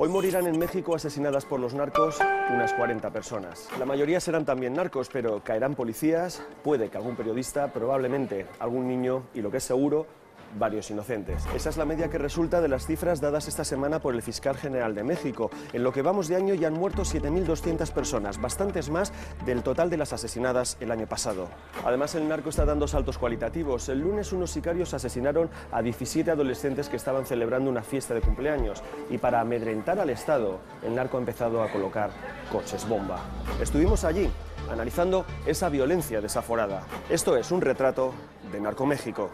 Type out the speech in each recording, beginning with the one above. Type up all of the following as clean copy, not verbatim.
Hoy morirán en México asesinadas por los narcos unas 40 personas. La mayoría serán también narcos, pero caerán policías, puede que algún periodista, probablemente algún niño y, lo que es seguro, varios inocentes. Esa es la media que resulta de las cifras dadas esta semana por el fiscal general de México. En lo que vamos de año ya han muerto 7.200 personas, bastantes más del total de las asesinadas el año pasado. Además, el narco está dando saltos cualitativos. El lunes unos sicarios asesinaron a 17 adolescentes que estaban celebrando una fiesta de cumpleaños. Y para amedrentar al Estado, el narco ha empezado a colocar coches bomba. Estuvimos allí, analizando esa violencia desaforada. Esto es un retrato de Narcoméxico.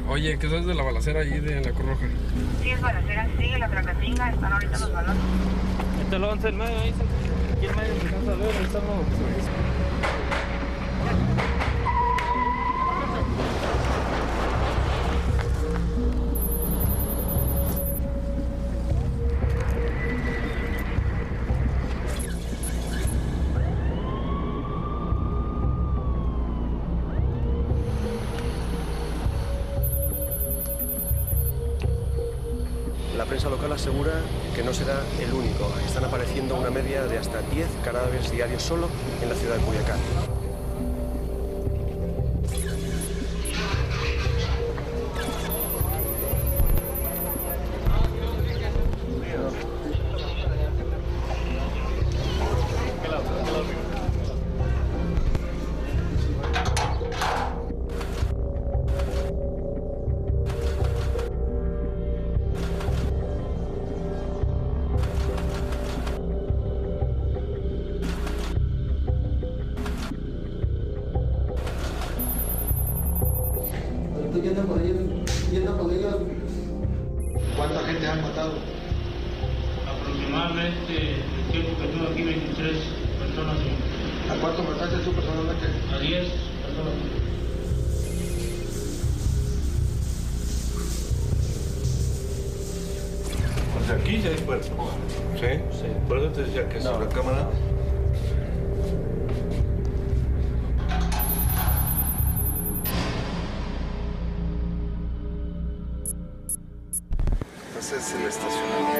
Oye, ¿qué sabes de la balacera ahí de la Cruz Roja? Sí, es balacera, sigue la Tracatinga, están ahorita los balones. Este lo 11 el medio, ahí aquí el medio se alcanza a ver, ahí estamos. La prensa local asegura que no será el único. Están apareciendo una media de hasta 10 cadáveres diarios solo en la ciudad de Culiacán. ¿Cuánta gente han matado? Aproximadamente, el tiempo que estuve aquí, 23 personas. ¿A cuánto mataste tú personalmente? A 10 personas. Pues aquí ya hay cuerpos. ¿Sí? Sí. Por eso te decía que sobre cámara. Ese es el estacionamiento,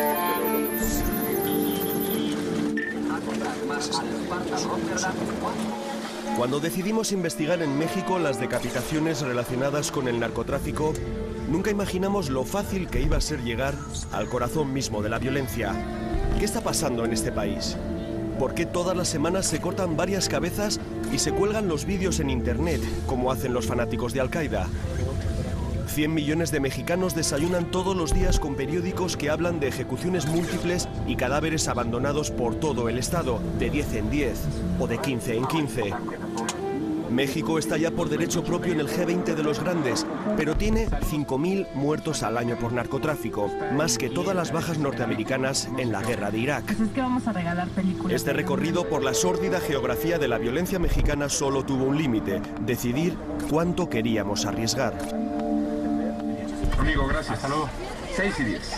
Cuando decidimos investigar en México las decapitaciones relacionadas con el narcotráfico, nunca imaginamos lo fácil que iba a ser llegar al corazón mismo de la violencia. ¿Qué está pasando en este país? ¿Por qué todas las semanas se cortan varias cabezas y se cuelgan los vídeos en internet, como hacen los fanáticos de Al-Qaeda? 100 millones de mexicanos desayunan todos los días con periódicos que hablan de ejecuciones múltiples y cadáveres abandonados por todo el estado, de 10 en 10 o de 15 en 15. México está ya por derecho propio en el G20 de los grandes, pero tiene 5.000 muertos al año por narcotráfico, más que todas las bajas norteamericanas en la guerra de Irak. Pues es que vamos a regalar películas. Este recorrido por la sórdida geografía de la violencia mexicana solo tuvo un límite: decidir cuánto queríamos arriesgar. Amigo, gracias. Hasta luego. 6 y 10.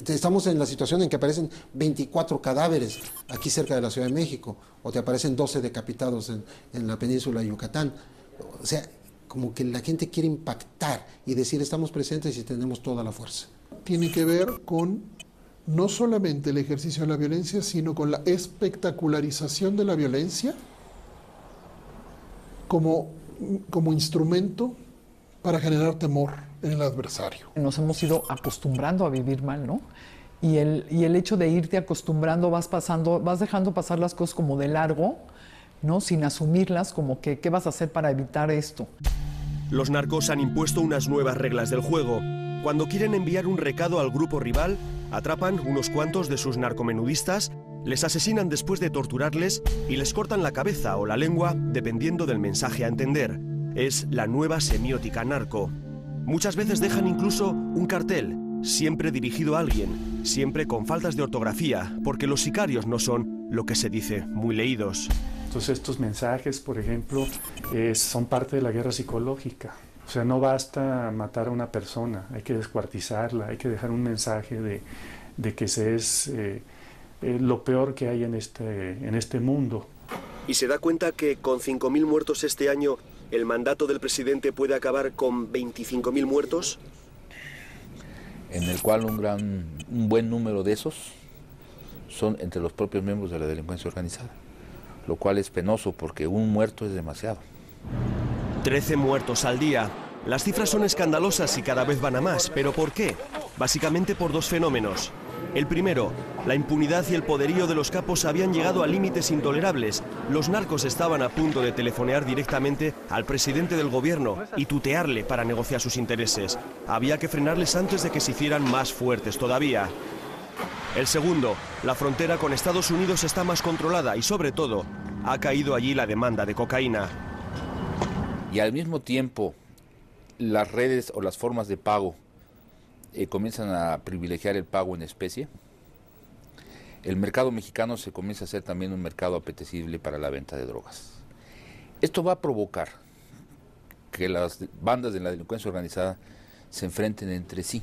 Estamos en la situación en que aparecen 24 cadáveres aquí cerca de la Ciudad de México, o te aparecen 12 decapitados en la península de Yucatán. O sea, como que la gente quiere impactar y decir estamos presentes y tenemos toda la fuerza. Tiene que ver con no solamente el ejercicio de la violencia, sino con la espectacularización de la violencia como instrumento para generar temor en el adversario. Nos hemos ido acostumbrando a vivir mal, ¿no? Y el hecho de irte acostumbrando, vas dejando pasar las cosas como de largo, ¿no? Sin asumirlas, como que ¿qué vas a hacer para evitar esto? Los narcos han impuesto unas nuevas reglas del juego. Cuando quieren enviar un recado al grupo rival, Atrapan unos cuantos de sus narcomenudistas, les asesinan después de torturarles y les cortan la cabeza o la lengua dependiendo del mensaje a entender. Es la nueva semiótica narco. Muchas veces dejan incluso un cartel, siempre dirigido a alguien, siempre con faltas de ortografía, porque los sicarios no son, lo que se dice, muy leídos. Entonces estos mensajes, por ejemplo, son parte de la guerra psicológica. O sea, no basta matar a una persona, hay que descuartizarla, hay que dejar un mensaje de que se es lo peor que hay en este mundo. ¿Y se da cuenta que con 5.000 muertos este año, el mandato del presidente puede acabar con 25.000 muertos? En el cual un buen número de esos son entre los propios miembros de la delincuencia organizada, lo cual es penoso porque un muerto es demasiado. 13 muertos al día. Las cifras son escandalosas y cada vez van a más. ¿Pero por qué? Básicamente por dos fenómenos. El primero, la impunidad y el poderío de los capos habían llegado a límites intolerables. Los narcos estaban a punto de telefonear directamente al presidente del gobierno y tutearle para negociar sus intereses. Había que frenarles antes de que se hicieran más fuertes todavía. El segundo, la frontera con Estados Unidos está más controlada y, sobre todo, ha caído allí la demanda de cocaína. Y al mismo tiempo, las redes o las formas de pago comienzan a privilegiar el pago en especie. El mercado mexicano se comienza a hacer también un mercado apetecible para la venta de drogas. Esto va a provocar que las bandas de la delincuencia organizada se enfrenten entre sí.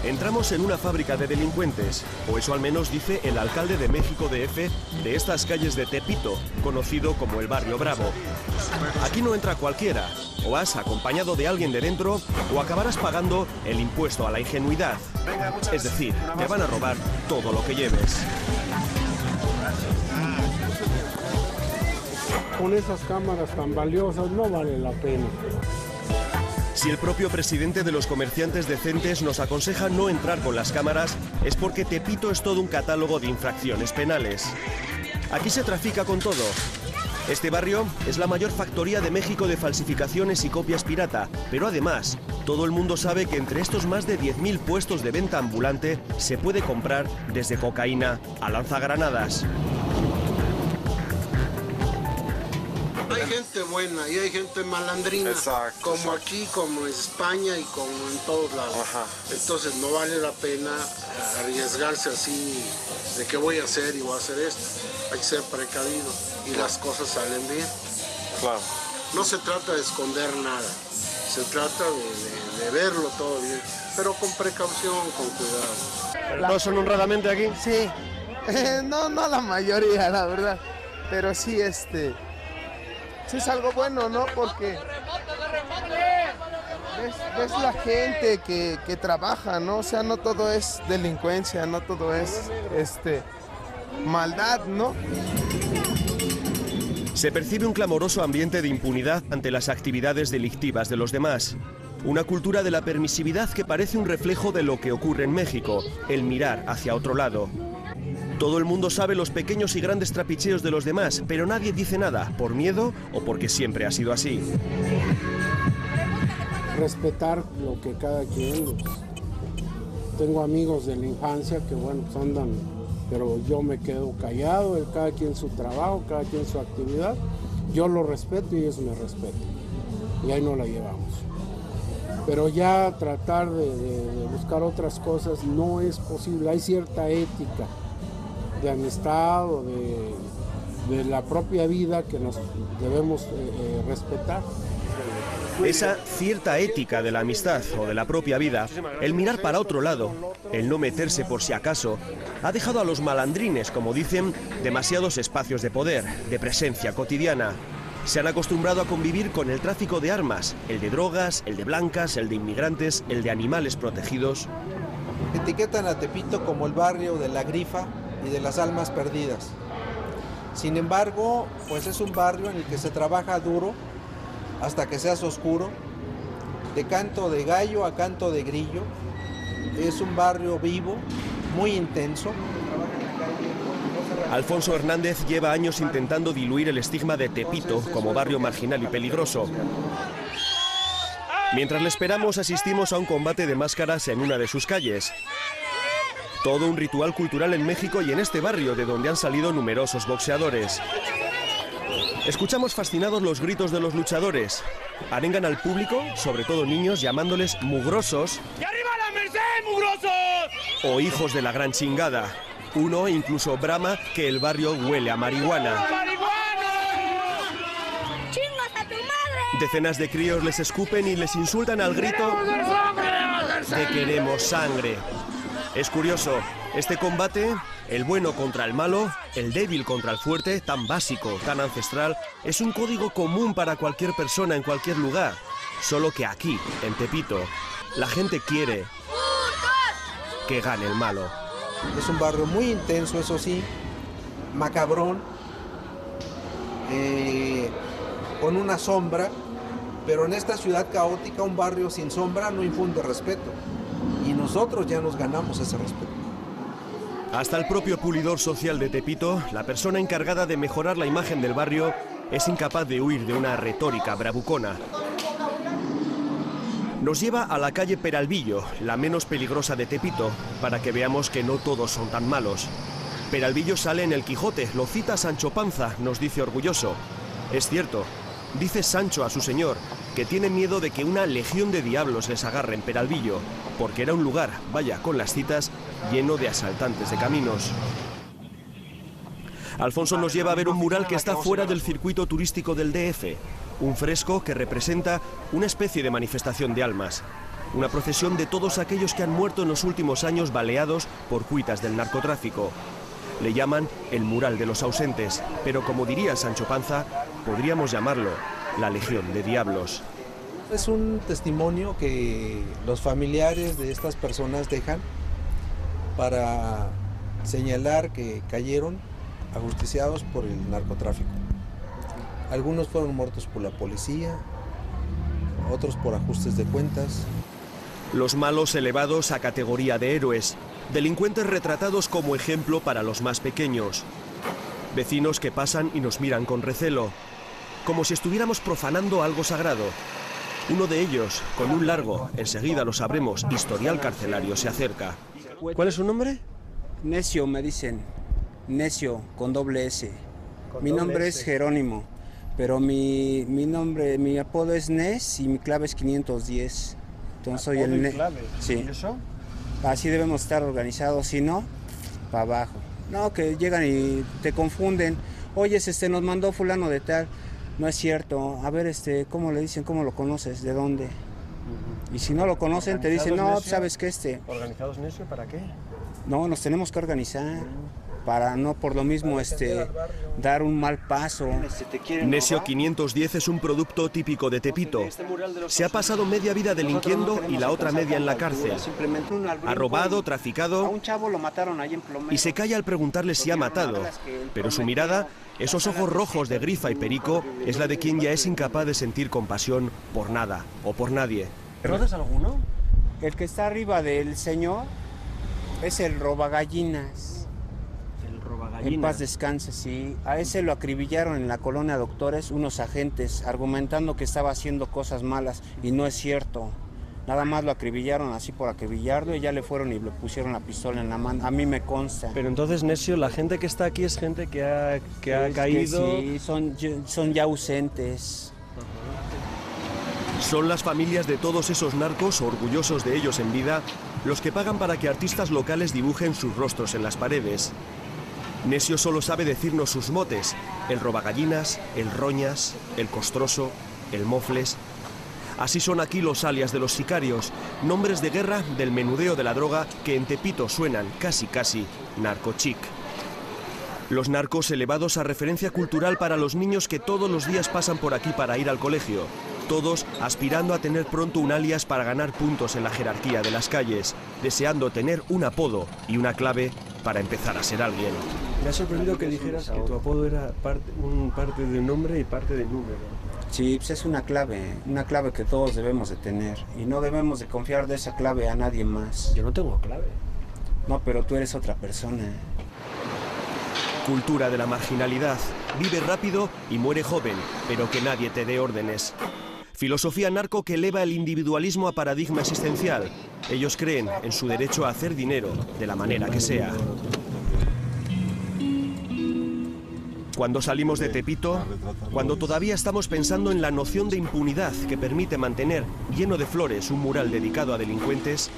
Entramos en una fábrica de delincuentes, o eso al menos dice el alcalde de México DF de estas calles de Tepito, conocido como el Barrio Bravo. Aquí no entra cualquiera, o vas acompañado de alguien de dentro, o acabarás pagando el impuesto a la ingenuidad. Es decir, te van a robar todo lo que lleves. Con esas cámaras tan valiosas no vale la pena. Si el propio presidente de los comerciantes decentes nos aconseja no entrar con las cámaras, es porque Tepito es todo un catálogo de infracciones penales. Aquí se trafica con todo. Este barrio es la mayor factoría de México de falsificaciones y copias pirata, pero además, todo el mundo sabe que entre estos más de 10.000 puestos de venta ambulante se puede comprar desde cocaína a lanzagranadas. Hay gente buena y hay gente malandrina, como aquí, como en España y como en todos lados. Entonces no vale la pena arriesgarse así de que voy a hacer y voy a hacer esto. Hay que ser precavido y las cosas salen bien. Claro. No se trata de esconder nada, se trata de verlo todo bien, pero con precaución, con cuidado. ¿Todos son honradamente aquí? Sí, no la mayoría, la verdad, pero sí sí es algo bueno, ¿no? Porque ves la gente que trabaja, ¿no? O sea, no todo es delincuencia, no todo es maldad, ¿no? Se percibe un clamoroso ambiente de impunidad ante las actividades delictivas de los demás. Una cultura de la permisividad que parece un reflejo de lo que ocurre en México, el mirar hacia otro lado. Todo el mundo sabe los pequeños y grandes trapicheos de los demás, pero nadie dice nada, por miedo o porque siempre ha sido así. Respetar lo que cada quien... Tengo amigos de la infancia que, bueno, pues andan, pero yo me quedo callado, cada quien su trabajo, cada quien su actividad. Yo lo respeto y ellos me respetan. Y ahí no la llevamos. Pero ya tratar de buscar otras cosas no es posible. Hay cierta ética de amistad o de la propia vida que nos debemos respetar. Esa cierta ética de la amistad o de la propia vida, el mirar para otro lado, el no meterse por si acaso, ha dejado a los malandrines, como dicen, demasiados espacios de poder, de presencia cotidiana. Se han acostumbrado a convivir con el tráfico de armas, el de drogas, el de blancas, el de inmigrantes, el de animales protegidos. Etiquetan a Tepito como el barrio de la grifa y de las almas perdidas. Sin embargo, pues es un barrio en el que se trabaja duro hasta que seas oscuro, de canto de gallo a canto de grillo. Es un barrio vivo, muy intenso. Alfonso Hernández lleva años intentando diluir el estigma de Tepito como barrio marginal y peligroso. Mientras le esperamos, asistimos a un combate de máscaras en una de sus calles. Todo un ritual cultural en México y en este barrio de donde han salido numerosos boxeadores. Escuchamos fascinados los gritos de los luchadores. Arengan al público, sobre todo niños, llamándoles mugrosos. ¡Y arriba la Merced, mugrosos! O hijos de la gran chingada. Uno incluso brama que el barrio huele a marihuana. Decenas de críos les escupen y les insultan al grito de queremos sangre. Es curioso, este combate, el bueno contra el malo, el débil contra el fuerte, tan básico, tan ancestral, es un código común para cualquier persona en cualquier lugar. Solo que aquí, en Tepito, la gente quiere que gane el malo. Es un barrio muy intenso, eso sí, macabrón, con una sombra, pero en esta ciudad caótica un barrio sin sombra no infunde respeto. Y nosotros ya nos ganamos ese respeto. Hasta el propio pulidor social de Tepito, la persona encargada de mejorar la imagen del barrio, es incapaz de huir de una retórica bravucona. Nos lleva a la calle Peralvillo, la menos peligrosa de Tepito, para que veamos que no todos son tan malos. Peralvillo sale en el Quijote, lo cita Sancho Panza, nos dice orgulloso. Es cierto, dice Sancho a su señor, que tiene miedo de que una legión de diablos les agarre en Peralvillo, porque era un lugar, vaya, con las citas, lleno de asaltantes de caminos. Alfonso nos lleva a ver un mural que está fuera del circuito turístico del DF, un fresco que representa una especie de manifestación de almas, una procesión de todos aquellos que han muerto en los últimos años baleados por cuitas del narcotráfico. Le llaman el mural de los ausentes, pero como diría Sancho Panza, podríamos llamarlo la Legión de Diablos. Es un testimonio que los familiares de estas personas dejan para señalar que cayeron ajusticiados por el narcotráfico. Algunos fueron muertos por la policía, otros por ajustes de cuentas. Los malos elevados a categoría de héroes, delincuentes retratados como ejemplo para los más pequeños, vecinos que pasan y nos miran con recelo, como si estuviéramos profanando algo sagrado. Uno de ellos, con un largo, enseguida lo sabremos, historial carcelario, se acerca. ¿Cuál es su nombre? Necio, me dicen. Necio, con doble S. Mi nombre es Jerónimo, pero mi nombre, mi apodo es Nes y mi clave es 510. Entonces soy el clave. Sí. ¿Y eso? Así debemos estar organizados, si no, para abajo. No, que llegan y te confunden. Oye, nos mandó fulano de tal. No es cierto. A ver, ¿cómo le dicen? ¿Cómo lo conoces? ¿De dónde? Y si no lo conocen, te dicen, no, ¿sabes qué? ¿Organizados necio para qué? No, nos tenemos que organizar para no por lo mismo dar un mal paso. Necio 510 es un producto típico de Tepito. Se ha pasado media vida delinquiendo y la otra media en la cárcel. Ha robado, traficado y se calla al preguntarle si ha matado. Pero su mirada, esos ojos rojos de Grifa y Perico, es la de quien ya es incapaz de sentir compasión por nada o por nadie. ¿Conoces alguno? El que está arriba del señor es el robagallinas. En paz descanse, sí. A ese lo acribillaron en la colonia Doctores unos agentes, argumentando que estaba haciendo cosas malas, y no es cierto. Nada más lo acribillaron así por acribillarlo y ya le fueron y le pusieron la pistola en la mano. A mí me consta. Pero entonces, Necio, la gente que está aquí es gente que ha caído... Que sí, son ya ausentes. Son las familias de todos esos narcos, orgullosos de ellos en vida, los que pagan para que artistas locales dibujen sus rostros en las paredes. Necio solo sabe decirnos sus motes: el robagallinas, el roñas, el costroso, el mofles. Así son aquí los alias de los sicarios, nombres de guerra del menudeo de la droga que en Tepito suenan casi narcochic. Los narcos elevados a referencia cultural para los niños que todos los días pasan por aquí para ir al colegio. Todos aspirando a tener pronto un alias para ganar puntos en la jerarquía de las calles, deseando tener un apodo y una clave para empezar a ser alguien. Me ha sorprendido que dijeras que tu apodo era parte de nombre y parte de número. Sí, pues es una clave que todos debemos de tener. Y no debemos de confiar de esa clave a nadie más. Yo no tengo clave. No, pero tú eres otra persona. Cultura de la marginalidad. Vive rápido y muere joven, pero que nadie te dé órdenes. Filosofía narco que eleva el individualismo a paradigma existencial. Ellos creen en su derecho a hacer dinero, de la manera que sea. Cuando salimos de Tepito, cuando todavía estamos pensando en la noción de impunidad que permite mantener lleno de flores un mural dedicado a delincuentes,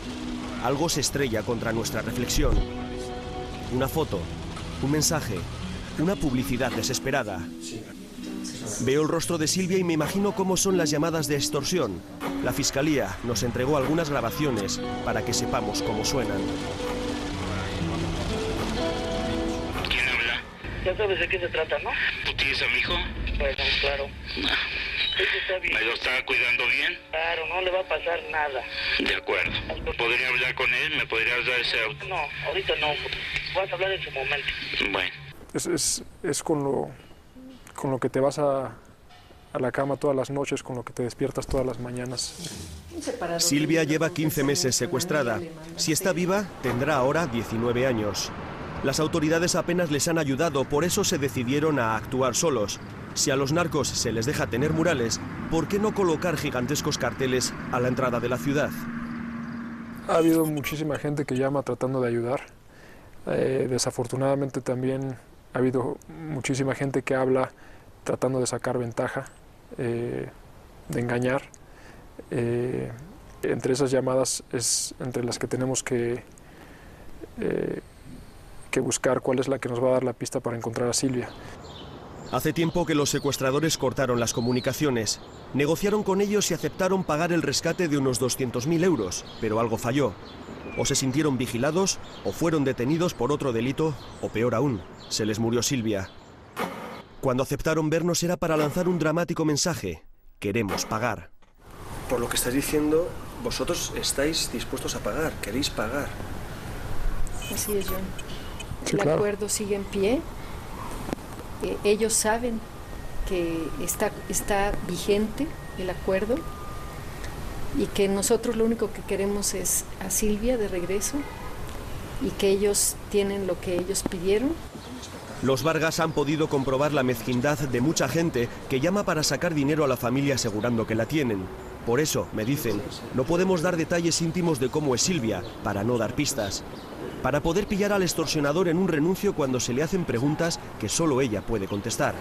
algo se estrella contra nuestra reflexión. Una foto, un mensaje, una publicidad desesperada. Veo el rostro de Silvia y me imagino cómo son las llamadas de extorsión. La Fiscalía nos entregó algunas grabaciones para que sepamos cómo suenan. ¿Quién habla? Ya sabes de qué se trata, ¿no? ¿Tú tienes a mi hijo? Bueno, claro. Eso está bien. ¿Me lo está cuidando bien? Claro, no le va a pasar nada. De acuerdo. ¿Podría hablar con él? ¿Me podrías dar ese auto? No, ahorita no. Vas a hablar en su momento. Bueno. Es con lo que te vas a la cama todas las noches, con lo que te despiertas todas las mañanas. Silvia lleva 15 meses secuestrada. Si está viva, tendrá ahora 19 años. Las autoridades apenas les han ayudado, por eso se decidieron a actuar solos. Si a los narcos se les deja tener murales, ¿por qué no colocar gigantescos carteles a la entrada de la ciudad? Ha habido muchísima gente que llama tratando de ayudar. Desafortunadamente también ha habido muchísima gente que habla tratando de sacar ventaja, de engañar. Entre esas llamadas es entre las que tenemos que buscar cuál es la que nos va a dar la pista para encontrar a Silvia. Hace tiempo que los secuestradores cortaron las comunicaciones. Negociaron con ellos y aceptaron pagar el rescate de unos 200.000 euros, pero algo falló. O se sintieron vigilados, o fueron detenidos por otro delito, o peor aún, se les murió Silvia. Cuando aceptaron vernos era para lanzar un dramático mensaje: queremos pagar. Por lo que estás diciendo, vosotros estáis dispuestos a pagar, queréis pagar. Así es, John. Sí, el claro. acuerdo sigue en pie. Ellos saben que está vigente el acuerdo y que nosotros lo único que queremos es a Silvia de regreso y que ellos tienen lo que ellos pidieron. Los Vargas han podido comprobar la mezquindad de mucha gente que llama para sacar dinero a la familia asegurando que la tienen. Por eso, me dicen, no podemos dar detalles íntimos de cómo es Silvia, para no dar pistas. Para poder pillar al extorsionador en un renuncio cuando se le hacen preguntas que solo ella puede contestar.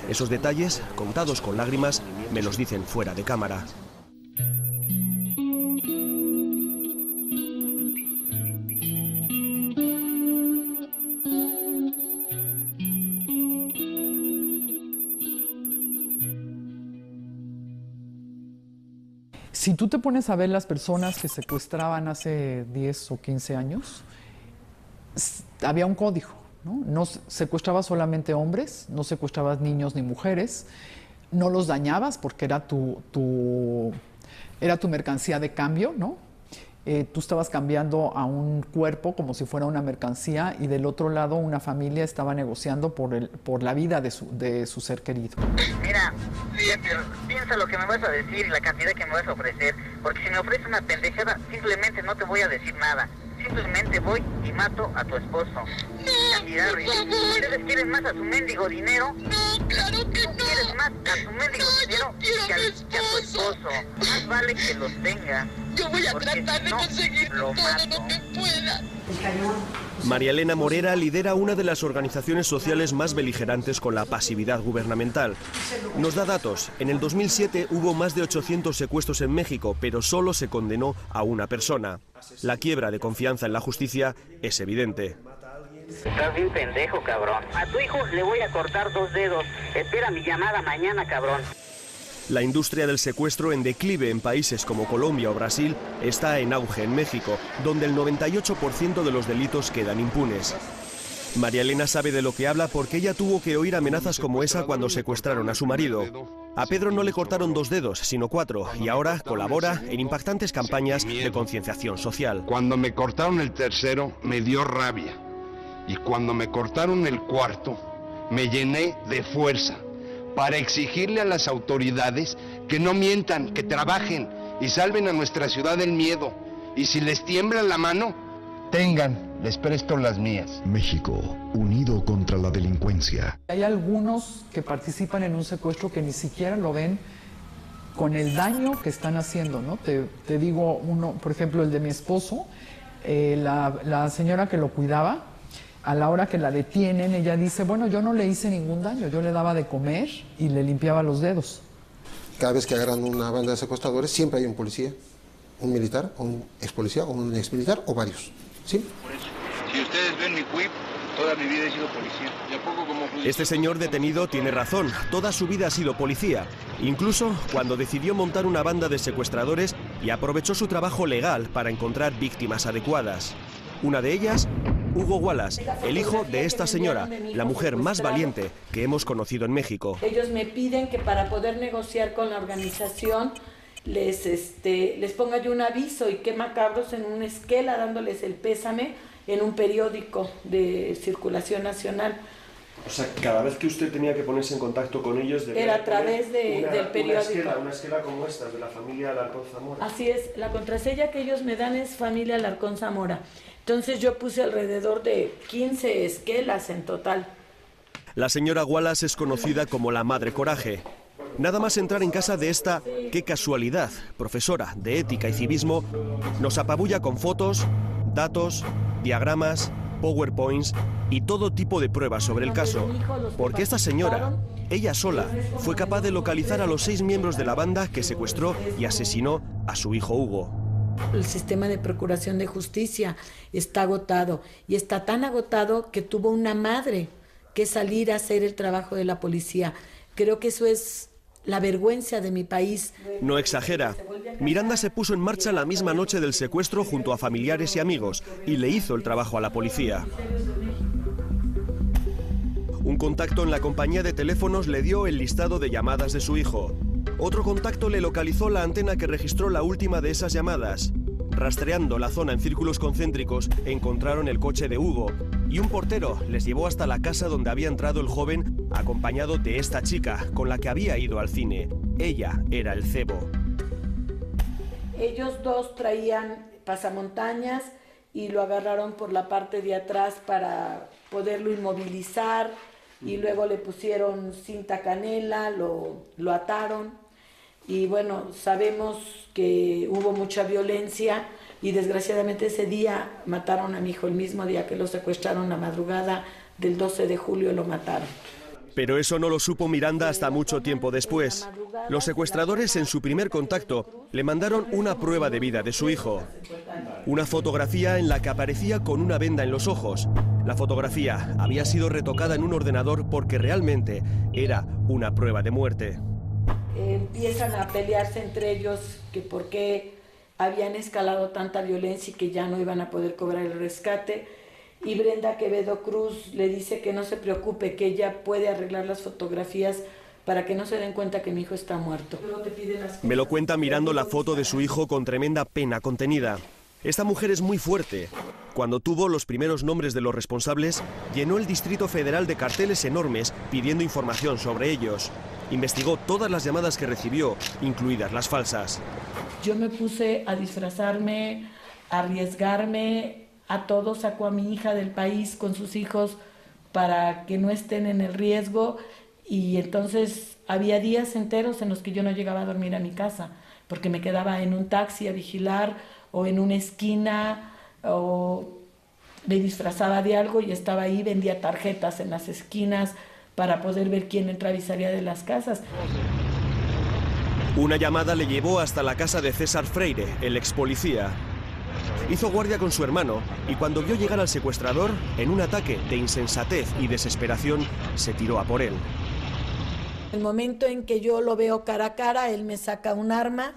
Esos detalles, contados con lágrimas, me los dicen fuera de cámara. Si tú te pones a ver las personas que secuestraban hace 10 o 15 años, había un código, ¿no? No secuestrabas solamente hombres, no secuestrabas niños ni mujeres, no los dañabas porque era tu mercancía de cambio, ¿no? Tú estabas cambiando a un cuerpo como si fuera una mercancía y del otro lado una familia estaba negociando por la vida de su ser querido. Mira, piensa lo que me vas a decir y la cantidad que me vas a ofrecer, porque si me ofreces una pendejada, simplemente no te voy a decir nada. Simplemente voy y mato a tu esposo. ¿Ustedes quieren más a su mendigo dinero? No, claro que no. ¿Quieres más a su mendigo dinero que a tu esposo? Más vale que los tenga. Yo voy a tratar de conseguir todo lo que pueda. María Elena Morera lidera una de las organizaciones sociales más beligerantes con la pasividad gubernamental. Nos da datos. En el 2007 hubo más de 800 secuestros en México, pero solo se condenó a una persona. La quiebra de confianza en la justicia es evidente. Estás bien pendejo, cabrón. A tu hijo le voy a cortar 2 dedos. Espera mi llamada mañana, cabrón. La industria del secuestro en declive en países como Colombia o Brasil está en auge en México, donde el 98% de los delitos quedan impunes. María Elena sabe de lo que habla porque ella tuvo que oír amenazas como esa cuando secuestraron a su marido. A Pedro no le cortaron 2 dedos, sino 4, y ahora colabora en impactantes campañas de concienciación social. Cuando me cortaron el tercero, me dio rabia. Y cuando me cortaron el cuarto, me llené de fuerza para exigirle a las autoridades que no mientan, que trabajen y salven a nuestra ciudad del miedo. Y si les tiembla la mano, detengan, les presto las mías. México, unido contra la delincuencia. Hay algunos que participan en un secuestro que ni siquiera lo ven con el daño que están haciendo, ¿no? Te digo uno, por ejemplo, el de mi esposo, la señora que lo cuidaba, a la hora que la detienen, ella dice, bueno, yo no le hice ningún daño, yo le daba de comer y le limpiaba los dedos. Cada vez que agarran una banda de secuestradores, siempre hay un policía, un militar, o un ex policía, o un ex militar, o varios. ¿Sí? Por eso, si ustedes ven mi CUIP, toda mi vida he sido policía. ¿Y a poco como policía? Este señor detenido tiene razón, toda su vida ha sido policía, incluso cuando decidió montar una banda de secuestradores y aprovechó su trabajo legal para encontrar víctimas adecuadas. Una de ellas, Hugo Wallace, el hijo de esta señora, la mujer más valiente que hemos conocido en México. Ellos me piden que para poder negociar con la organización les ponga yo un aviso, y qué macabros, en una esquela dándoles el pésame en un periódico de circulación nacional. O sea, cada vez que usted tenía que ponerse en contacto con ellos... Era a través del periódico. Una esquela como esta, de la familia Alarcón Zamora. Así es, la contraseña que ellos me dan es familia Alarcón Zamora. Entonces yo puse alrededor de 15 esquelas en total. La señora Wallace es conocida como la Madre Coraje. Nada más entrar en casa de esta, qué casualidad, profesora de ética y civismo, nos apabulla con fotos, datos, diagramas, PowerPoints y todo tipo de pruebas sobre el caso. Porque esta señora, ella sola, fue capaz de localizar a los 6 miembros de la banda que secuestró y asesinó a su hijo Hugo. El sistema de procuración de justicia está agotado, y está tan agotado que tuvo una madre que salir a hacer el trabajo de la policía. Creo que eso es la vergüenza de mi país. No exagera. Miranda se puso en marcha la misma noche del secuestro junto a familiares y amigos y le hizo el trabajo a la policía. Un contacto en la compañía de teléfonos le dio el listado de llamadas de su hijo. Otro contacto le localizó la antena que registró la última de esas llamadas. Rastreando la zona en círculos concéntricos, encontraron el coche de Hugo y un portero les llevó hasta la casa donde había entrado el joven acompañado de esta chica con la que había ido al cine. Ella era el cebo. Ellos dos traían pasamontañas y lo agarraron por la parte de atrás para poderlo inmovilizar, y luego le pusieron cinta canela, lo ataron. Y bueno, sabemos que hubo mucha violencia y desgraciadamente ese día mataron a mi hijo, el mismo día que lo secuestraron, la madrugada del 12 de julio lo mataron. Pero eso no lo supo Miranda hasta mucho tiempo después. Los secuestradores en su primer contacto le mandaron una prueba de vida de su hijo. Una fotografía en la que aparecía con una venda en los ojos. La fotografía había sido retocada en un ordenador porque realmente era una prueba de muerte. Empiezan a pelearse entre ellos que por qué habían escalado tanta violencia y que ya no iban a poder cobrar el rescate. Y Brenda Quevedo Cruz le dice que no se preocupe, que ella puede arreglar las fotografías para que no se den cuenta que mi hijo está muerto. Me lo cuenta mirando la foto de su hijo con tremenda pena contenida. Esta mujer es muy fuerte. Cuando tuvo los primeros nombres de los responsables, llenó el Distrito Federal de carteles enormes pidiendo información sobre ellos. Investigó todas las llamadas que recibió, incluidas las falsas. Yo me puse a disfrazarme, a arriesgarme a todo, sacó a mi hija del país con sus hijos para que no estén en el riesgo, y entonces había días enteros en los que yo no llegaba a dormir a mi casa, porque me quedaba en un taxi a vigilar o en una esquina, o me disfrazaba de algo y estaba ahí, vendía tarjetas en las esquinas para poder ver quién entraba y salía de las casas. Una llamada le llevó hasta la casa de César Freire, el ex policía. Hizo guardia con su hermano y cuando vio llegar al secuestrador, en un ataque de insensatez y desesperación, se tiró a por él. El momento en que yo lo veo cara a cara, él me saca un arma.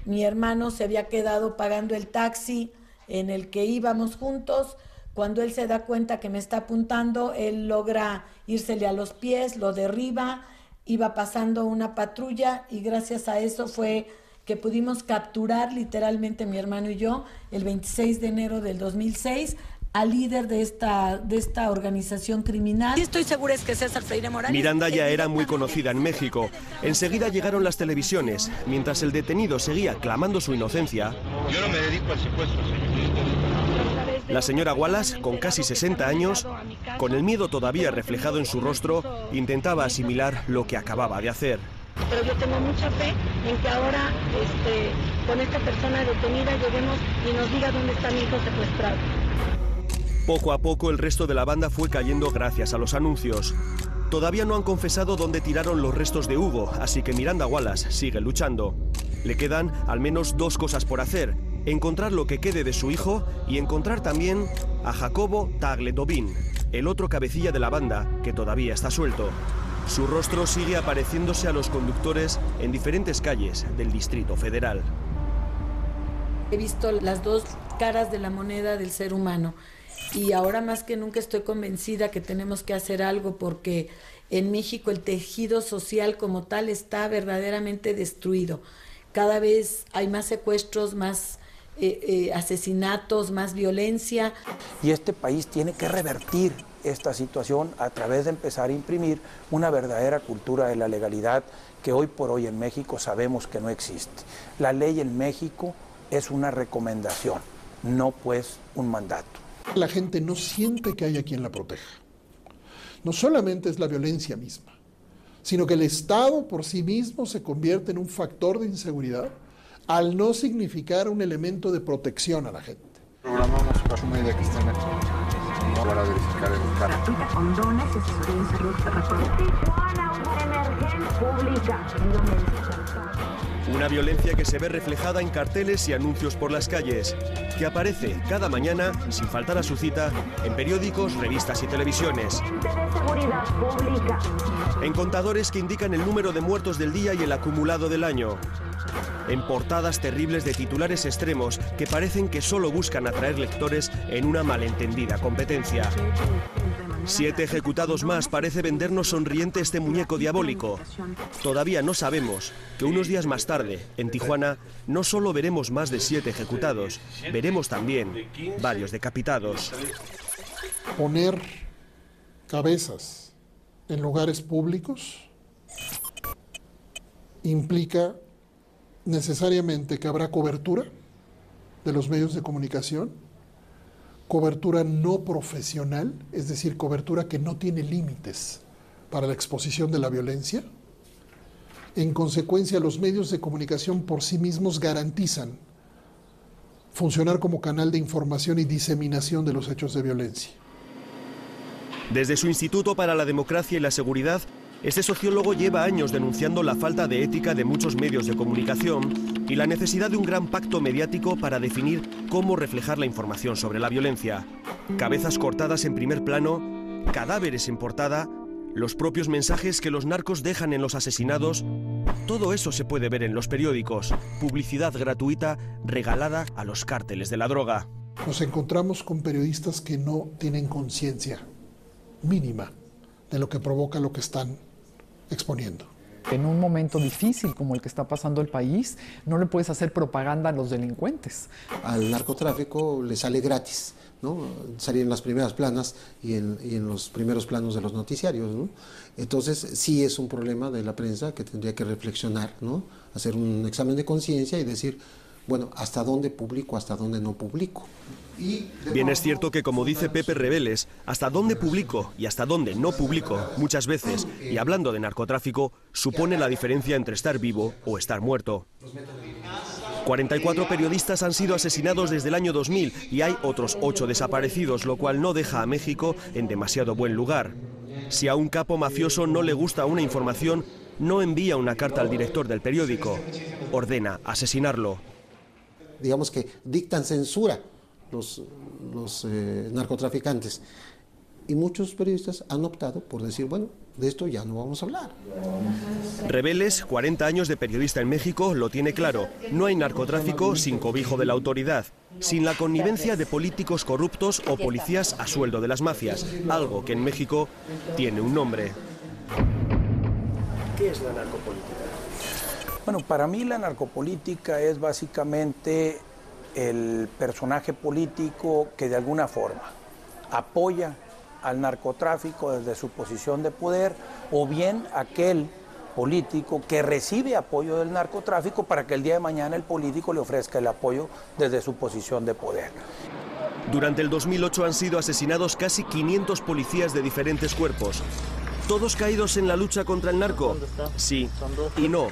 Mi hermano se había quedado pagando el taxi en el que íbamos juntos. Cuando él se da cuenta que me está apuntando, él logra írsele a los pies, lo derriba, iba pasando una patrulla y gracias a eso fue que pudimos capturar literalmente mi hermano y yo el 26 de enero del 2006 al líder de esta organización criminal. Y estoy segura es que César Freire Morales. Miranda ya era muy conocida en México. Enseguida llegaron las televisiones. Mientras el detenido seguía clamando su inocencia. Yo no me dedico al secuestro, señor. A través La señora Wallace, con casi 60 años, con el miedo todavía reflejado en su rostro, intentaba asimilar lo que acababa de hacer. Pero yo tengo mucha fe en que ahora con esta persona detenida lleguemos y nos diga dónde está mi hijo secuestrado. Poco a poco el resto de la banda fue cayendo gracias a los anuncios. Todavía no han confesado dónde tiraron los restos de Hugo, así que Miranda Wallace sigue luchando. Le quedan al menos 2 cosas por hacer: encontrar lo que quede de su hijo y encontrar también a Jacobo Tagle-Tobin, el otro cabecilla de la banda que todavía está suelto. Su rostro sigue apareciéndose a los conductores en diferentes calles del Distrito Federal. He visto las 2 caras de la moneda del ser humano y ahora más que nunca estoy convencida que tenemos que hacer algo, porque en México el tejido social como tal está verdaderamente destruido. Cada vez hay más secuestros, más asesinatos, más violencia. Y este país tiene que revertir esta situación a través de empezar a imprimir una verdadera cultura de la legalidad que hoy por hoy en México sabemos que no existe. La ley en México es una recomendación, no pues un mandato. La gente no siente que haya quien la proteja. No solamente es la violencia misma, sino que el Estado por sí mismo se convierte en un factor de inseguridad al no significar un elemento de protección a la gente. Programamos para una idea que están aquí para verificar el carro. Condones, asesoría en salud, Una violencia que se ve reflejada en carteles y anuncios por las calles, que aparece cada mañana, sin faltar a su cita, en periódicos, revistas y televisiones. En contadores que indican el número de muertos del día y el acumulado del año. En portadas terribles de titulares extremos que parecen que solo buscan atraer lectores en una malentendida competencia. 7 ejecutados más parece vendernos sonriente este muñeco diabólico. Todavía no sabemos que unos días más tarde, en Tijuana, no solo veremos más de 7 ejecutados, veremos también varios decapitados. Poner cabezas en lugares públicos implica necesariamente que habrá cobertura de los medios de comunicación, cobertura no profesional, es decir, cobertura que no tiene límites para la exposición de la violencia. En consecuencia, los medios de comunicación por sí mismos garantizan funcionar como canal de información y diseminación de los hechos de violencia. Desde su Instituto para la Democracia y la Seguridad, este sociólogo lleva años denunciando la falta de ética de muchos medios de comunicación y la necesidad de un gran pacto mediático para definir cómo reflejar la información sobre la violencia. Cabezas cortadas en primer plano, cadáveres en portada, los propios mensajes que los narcos dejan en los asesinados, todo eso se puede ver en los periódicos. Publicidad gratuita regalada a los cárteles de la droga. Nos encontramos con periodistas que no tienen conciencia mínima de lo que provoca lo que están exponiendo. En un momento difícil como el que está pasando el país, no le puedes hacer propaganda a los delincuentes. Al narcotráfico le sale gratis, ¿no? Salir en las primeras planas y en los primeros planos de los noticiarios, ¿no? Entonces sí es un problema de la prensa que tendría que reflexionar, ¿no? Hacer un examen de conciencia y decir, bueno, ¿hasta dónde publico, hasta dónde no publico? Bien es cierto que, como dice Pepe Rebeles, hasta dónde publico y hasta dónde no publico, muchas veces, y hablando de narcotráfico, supone la diferencia entre estar vivo o estar muerto. 44 periodistas han sido asesinados desde el año 2000 y hay otros 8 desaparecidos, lo cual no deja a México en demasiado buen lugar. Si a un capo mafioso no le gusta una información, no envía una carta al director del periódico, ordena asesinarlo. Digamos que dictan censura los narcotraficantes. Y muchos periodistas han optado por decir, bueno, de esto ya no vamos a hablar. Rebeles, 40 años de periodista en México, lo tiene claro. No hay narcotráfico sin cobijo de la autoridad, sin la connivencia de políticos corruptos o policías a sueldo de las mafias, algo que en México tiene un nombre. ¿Qué es la narcopolítica? Bueno, para mí la narcopolítica es básicamente el personaje político que de alguna forma apoya al narcotráfico desde su posición de poder, o bien aquel político que recibe apoyo del narcotráfico para que el día de mañana el político le ofrezca el apoyo desde su posición de poder. Durante el 2008 han sido asesinados casi 500 policías de diferentes cuerpos. ¿Todos caídos en la lucha contra el narco? Sí y no.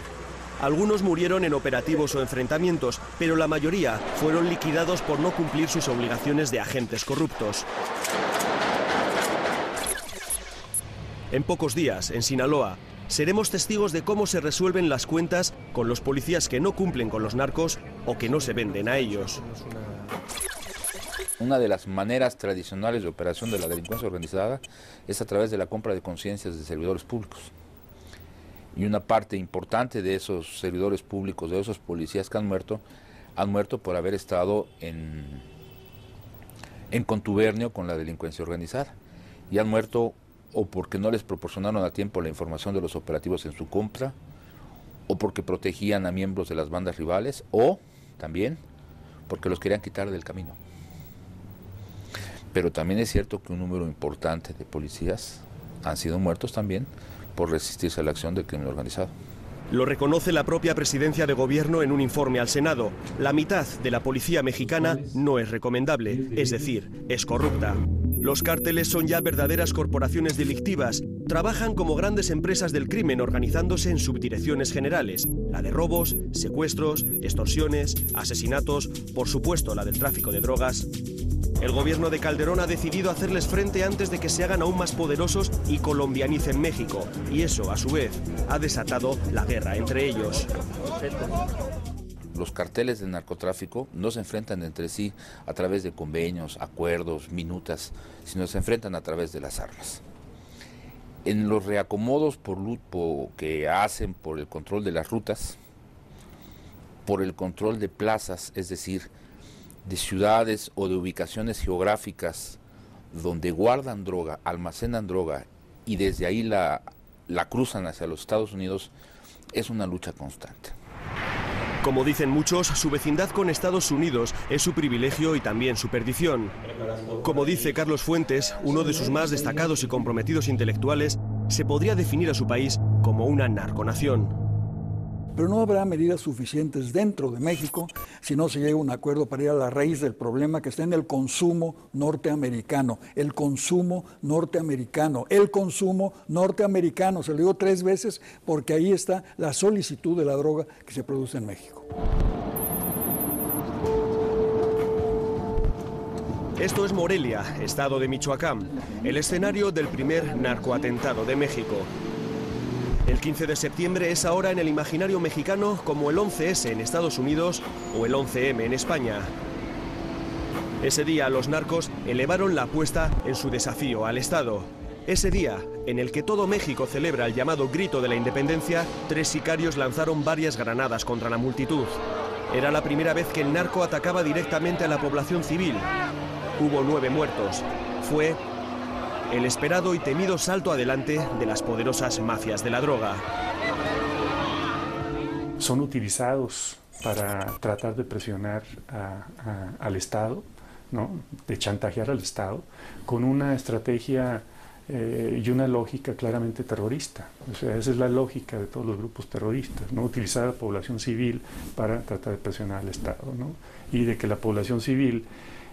Algunos murieron en operativos o enfrentamientos, pero la mayoría fueron liquidados por no cumplir sus obligaciones de agentes corruptos. En pocos días, en Sinaloa, seremos testigos de cómo se resuelven las cuentas con los policías que no cumplen con los narcos o que no se venden a ellos. Una de las maneras tradicionales de operación de la delincuencia organizada es a través de la compra de conciencias de servidores públicos. Y una parte importante de esos servidores públicos, de esos policías que han muerto por haber estado en contubernio con la delincuencia organizada. Y han muerto o porque no les proporcionaron a tiempo la información de los operativos en su compra, o porque protegían a miembros de las bandas rivales, o también porque los querían quitar del camino. Pero también es cierto que un número importante de policías han sido muertos también por resistirse a la acción del crimen organizado. Lo reconoce la propia presidencia de gobierno en un informe al Senado. La mitad de la policía mexicana no es recomendable, es decir, es corrupta. Los cárteles son ya verdaderas corporaciones delictivas. Trabajan como grandes empresas del crimen organizándose en subdirecciones generales. La de robos, secuestros, extorsiones, asesinatos, por supuesto la del tráfico de drogas. El gobierno de Calderón ha decidido hacerles frente antes de que se hagan aún más poderosos y colombianicen México. Y eso, a su vez, ha desatado la guerra entre ellos. Los carteles del narcotráfico no se enfrentan entre sí a través de convenios, acuerdos, minutas, sino se enfrentan a través de las armas. En los reacomodos que hacen por el control de las rutas, por el control de plazas, es decir, de ciudades o de ubicaciones geográficas donde guardan droga, almacenan droga y desde ahí la cruzan hacia los Estados Unidos, es una lucha constante. Como dicen muchos, su vecindad con Estados Unidos es su privilegio y también su perdición. Como dice Carlos Fuentes, uno de sus más destacados y comprometidos intelectuales, se podría definir a su país como una narconación. Pero no habrá medidas suficientes dentro de México si no se llega a un acuerdo para ir a la raíz del problema que está en el consumo norteamericano. El consumo norteamericano. El consumo norteamericano. Se lo digo 3 veces porque ahí está la solicitud de la droga que se produce en México. Esto es Morelia, estado de Michoacán, el escenario del primer narcoatentado de México. El 15 de septiembre es ahora en el imaginario mexicano como el 11S en Estados Unidos o el 11M en España. Ese día los narcos elevaron la apuesta en su desafío al Estado. Ese día, en el que todo México celebra el llamado Grito de la Independencia, 3 sicarios lanzaron varias granadas contra la multitud. Era la primera vez que el narco atacaba directamente a la población civil. Hubo 9 muertos. Fue el esperado y temido salto adelante de las poderosas mafias de la droga. Son utilizados para tratar de presionar al Estado, ¿no? De chantajear al Estado, con una estrategia y una lógica claramente terrorista. O sea, esa es la lógica de todos los grupos terroristas, ¿no? Utilizar a la población civil para tratar de presionar al Estado, ¿no? Y de que la población civil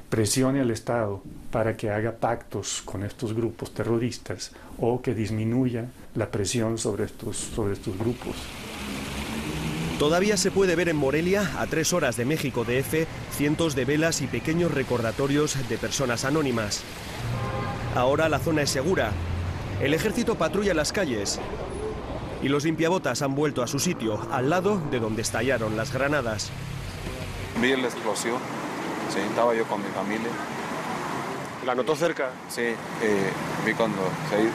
presione al Estado para que haga pactos con estos grupos terroristas o que disminuya la presión sobre estos grupos. Todavía se puede ver en Morelia, a 3 horas de México DF, cientos de velas y pequeños recordatorios de personas anónimas. Ahora la zona es segura. El ejército patrulla las calles y los limpiabotas han vuelto a su sitio, al lado de donde estallaron las granadas. Vi la explosión. Sí, estaba yo con mi familia. ¿La notó cerca? Sí, vi cuando se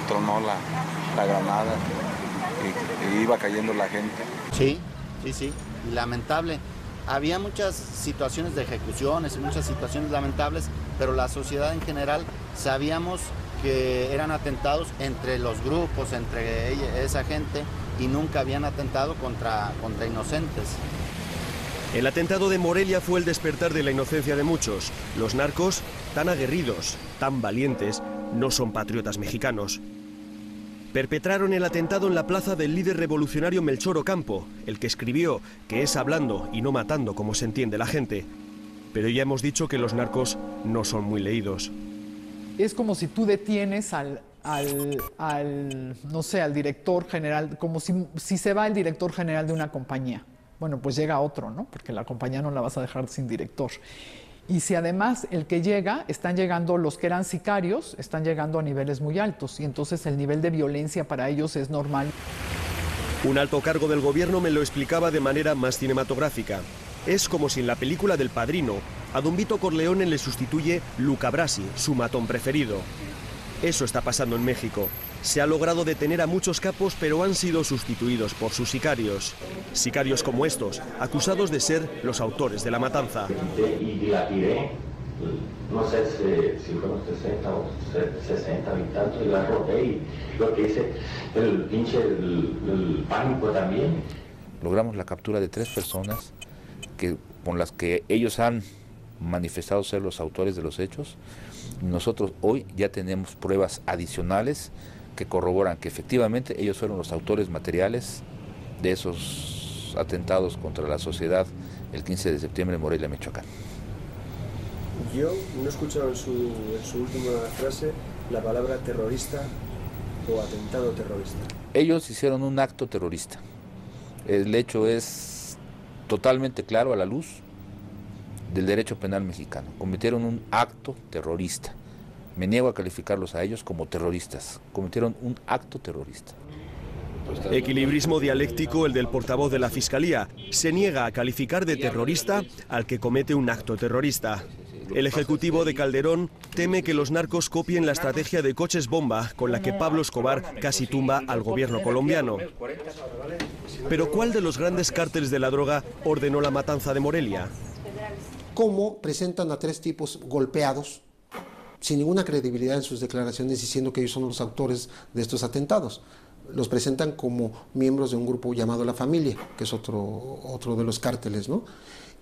tronó la granada y iba cayendo la gente. Sí, lamentable. Había muchas situaciones de ejecuciones y muchas situaciones lamentables, pero la sociedad en general sabíamos que eran atentados entre los grupos, entre esa gente, y nunca habían atentado contra inocentes. El atentado de Morelia fue el despertar de la inocencia de muchos. Los narcos, tan aguerridos, tan valientes, no son patriotas mexicanos. Perpetraron el atentado en la plaza del líder revolucionario Melchor Ocampo, el que escribió que es hablando y no matando como se entiende la gente. Pero ya hemos dicho que los narcos no son muy leídos. Es como si tú detienes al director general, como si se va el director general de una compañía. Bueno, pues llega otro, ¿no? Porque la compañía no la vas a dejar sin director. Y si además el que llega, están llegando los que eran sicarios, están llegando a niveles muy altos, y entonces el nivel de violencia para ellos es normal. Un alto cargo del gobierno me lo explicaba de manera más cinematográfica. Es como si en la película del Padrino a Don Vito Corleone le sustituye Luca Brasi, su matón preferido. Eso está pasando en México. Se ha logrado detener a muchos capos, pero han sido sustituidos por sus sicarios. Sicarios como estos, acusados de ser los autores de la matanza. Y dilapidé, no sé si fueron 60 o 60 habitantes, y la robé, y lo que hice, el pánico también. Logramos la captura de 3 personas con las que ellos han manifestado ser los autores de los hechos. Nosotros hoy ya tenemos pruebas adicionales que corroboran que efectivamente ellos fueron los autores materiales de esos atentados contra la sociedad el 15 de septiembre en Morelia, Michoacán. Yo no he escuchado en su última frase la palabra terrorista o atentado terrorista. Ellos hicieron un acto terrorista. El hecho es totalmente claro a la luz del derecho penal mexicano. Cometieron un acto terrorista. Me niego a calificarlos a ellos como terroristas. Cometieron un acto terrorista. Equilibrismo dialéctico el del portavoz de la Fiscalía. Se niega a calificar de terrorista al que comete un acto terrorista. El ejecutivo de Calderón teme que los narcos copien la estrategia de coches bomba con la que Pablo Escobar casi tumba al gobierno colombiano. Pero ¿cuál de los grandes cárteles de la droga ordenó la matanza de Morelia? ¿Cómo presentan a 3 tipos golpeados, sin ninguna credibilidad en sus declaraciones, diciendo que ellos son los autores de estos atentados? Los presentan como miembros de un grupo llamado La Familia, que es otro de los cárteles, ¿no?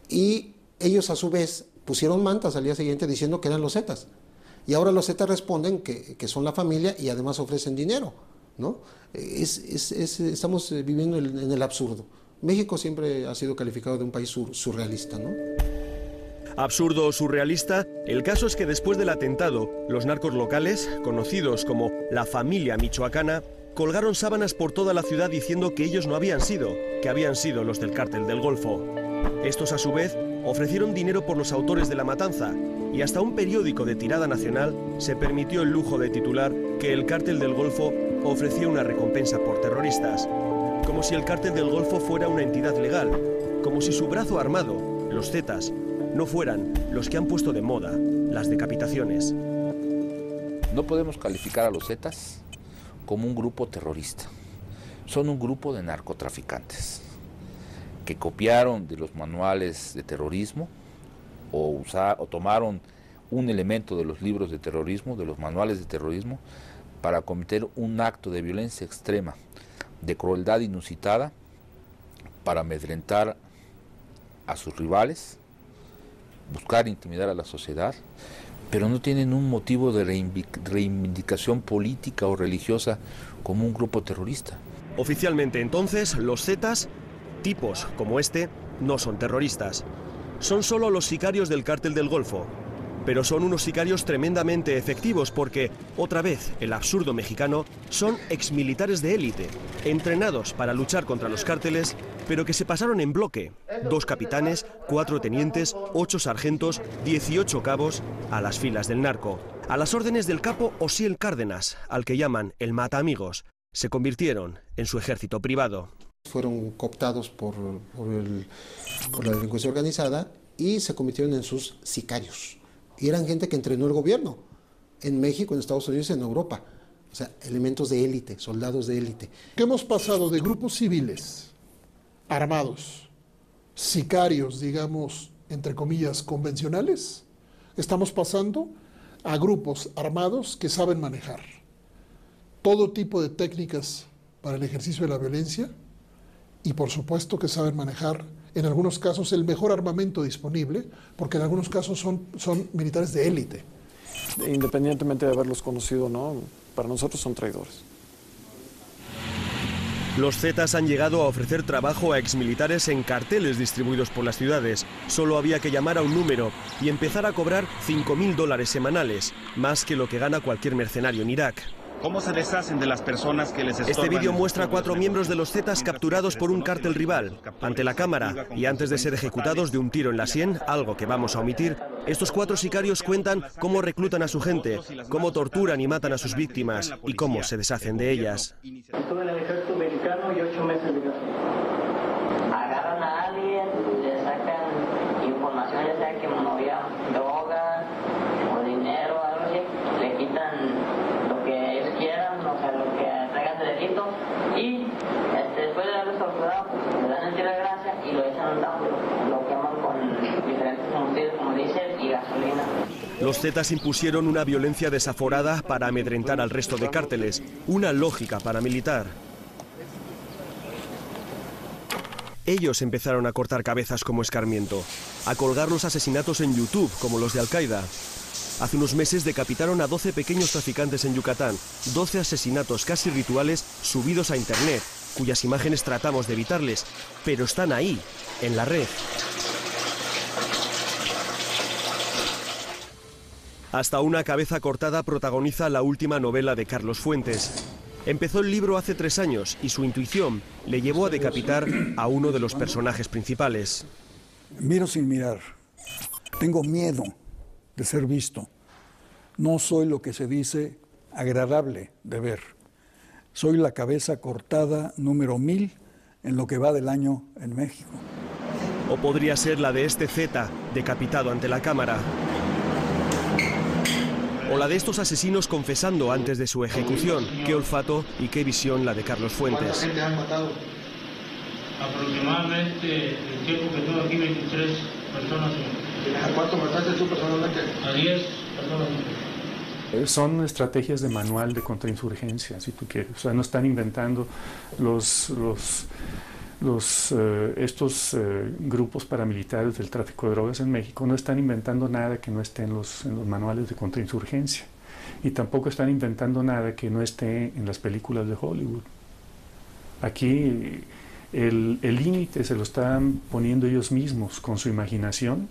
Y ellos a su vez pusieron mantas al día siguiente diciendo que eran los Zetas. Y ahora los Zetas responden que son La Familia y además ofrecen dinero, ¿no? Estamos viviendo en el absurdo. México siempre ha sido calificado de un país surrealista, ¿no? Absurdo o surrealista, el caso es que después del atentado, los narcos locales, conocidos como La Familia Michoacana, colgaron sábanas por toda la ciudad diciendo que ellos no habían sido, que habían sido los del Cártel del Golfo. Estos, a su vez, ofrecieron dinero por los autores de la matanza, y hasta un periódico de tirada nacional se permitió el lujo de titular que el Cártel del Golfo ofrecía una recompensa por terroristas. Como si el Cártel del Golfo fuera una entidad legal, como si su brazo armado, los Zetas, no fueran los que han puesto de moda las decapitaciones. No podemos calificar a los Zetas como un grupo terrorista. Son un grupo de narcotraficantes que copiaron de los manuales de terrorismo o tomaron un elemento de los libros de terrorismo, de los manuales de terrorismo, para cometer un acto de violencia extrema, de crueldad inusitada, para amedrentar a sus rivales, buscar intimidar a la sociedad, pero no tienen un motivo de reivindicación política o religiosa como un grupo terrorista. Oficialmente, entonces, los Zetas, tipos como este, no son terroristas. Son solo los sicarios del Cártel del Golfo. Pero son unos sicarios tremendamente efectivos porque, otra vez, el absurdo mexicano, son exmilitares de élite, entrenados para luchar contra los cárteles, pero que se pasaron en bloque. 2 capitanes, 4 tenientes, 8 sargentos, 18 cabos a las filas del narco. A las órdenes del capo Osiel Cárdenas, al que llaman el mataamigos, se convirtieron en su ejército privado. Fueron cooptados por la delincuencia organizada y se convirtieron en sus sicarios. Y eran gente que entrenó el gobierno en México, en Estados Unidos y en Europa. O sea, elementos de élite, soldados de élite. Que hemos pasado de grupos civiles armados, sicarios, digamos, entre comillas, convencionales, estamos pasando a grupos armados que saben manejar todo tipo de técnicas para el ejercicio de la violencia y, por supuesto, que saben manejar, en algunos casos, el mejor armamento disponible, porque en algunos casos son militares de élite. Independientemente de haberlos conocido o no, para nosotros son traidores. Los Zetas han llegado a ofrecer trabajo a exmilitares en carteles distribuidos por las ciudades. Solo había que llamar a un número y empezar a cobrar $5.000 semanales, más que lo que gana cualquier mercenario en Irak. ¿Cómo se deshacen de las personas que les estorban? Este vídeo muestra a 4 miembros de los Zetas capturados por un cártel rival. Ante la cámara y antes de ser ejecutados de un tiro en la sien, algo que vamos a omitir, estos 4 sicarios cuentan cómo reclutan a su gente, cómo torturan y matan a sus víctimas y cómo se deshacen de ellas. Estuve en el ejército mexicano y 8 meses de gasolina. Agarran a alguien, le sacan información, ya sea que movía droga o dinero, algo así, le quitan lo que ellos quieran, o sea, lo que traigan de delito, y después de haberlos torturado, pues le dan el tiro de gracia y lo echan a un tambo, lo queman con diferentes combustibles como diésel y gasolina. Los Zetas impusieron una violencia desaforada para amedrentar al resto de cárteles, una lógica paramilitar. Ellos empezaron a cortar cabezas como escarmiento, a colgar los asesinatos en YouTube como los de Al-Qaeda. Hace unos meses decapitaron a 12 pequeños traficantes en Yucatán, 12 asesinatos casi rituales subidos a Internet, cuyas imágenes tratamos de evitarles, pero están ahí, en la red. Hasta una cabeza cortada protagoniza la última novela de Carlos Fuentes. Empezó el libro hace 3 años y su intuición le llevó a decapitar a uno de los personajes principales. Miro sin mirar. Tengo miedo de ser visto. No soy lo que se dice agradable de ver. Soy la cabeza cortada número 1000 en lo que va del año en México. O podría ser la de este Zeta, decapitado ante la cámara. O la de estos asesinos confesando antes de su ejecución. Qué olfato y qué visión la de Carlos Fuentes. ¿Cuánta gente han matado? Aproximadamente el tiempo que estuve aquí, 23 personas. ¿A cuánto mataste tú personalmente? A 10 personas. Son estrategias de manual de contrainsurgencia, si tú quieres. O sea, no están inventando estos grupos paramilitares del tráfico de drogas en México, no están inventando nada que no esté en los manuales de contrainsurgencia. Y tampoco están inventando nada que no esté en las películas de Hollywood. Aquí el límite se lo están poniendo ellos mismos con su imaginación.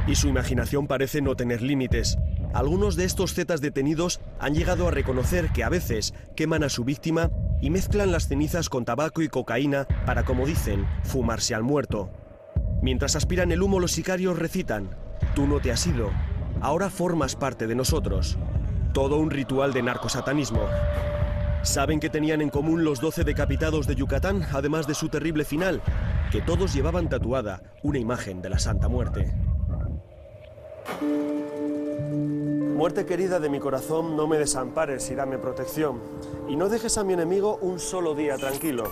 Y su imaginación parece no tener límites. Algunos de estos Zetas detenidos han llegado a reconocer que a veces queman a su víctima y mezclan las cenizas con tabaco y cocaína para, como dicen, fumarse al muerto. Mientras aspiran el humo, los sicarios recitan: tú no te has ido, ahora formas parte de nosotros. Todo un ritual de narcosatanismo. ¿Saben qué tenían en común los 12 decapitados de Yucatán, además de su terrible final? Que todos llevaban tatuada una imagen de la Santa Muerte. Muerte querida de mi corazón, no me desampares y dame protección. Y no dejes a mi enemigo un solo día tranquilo.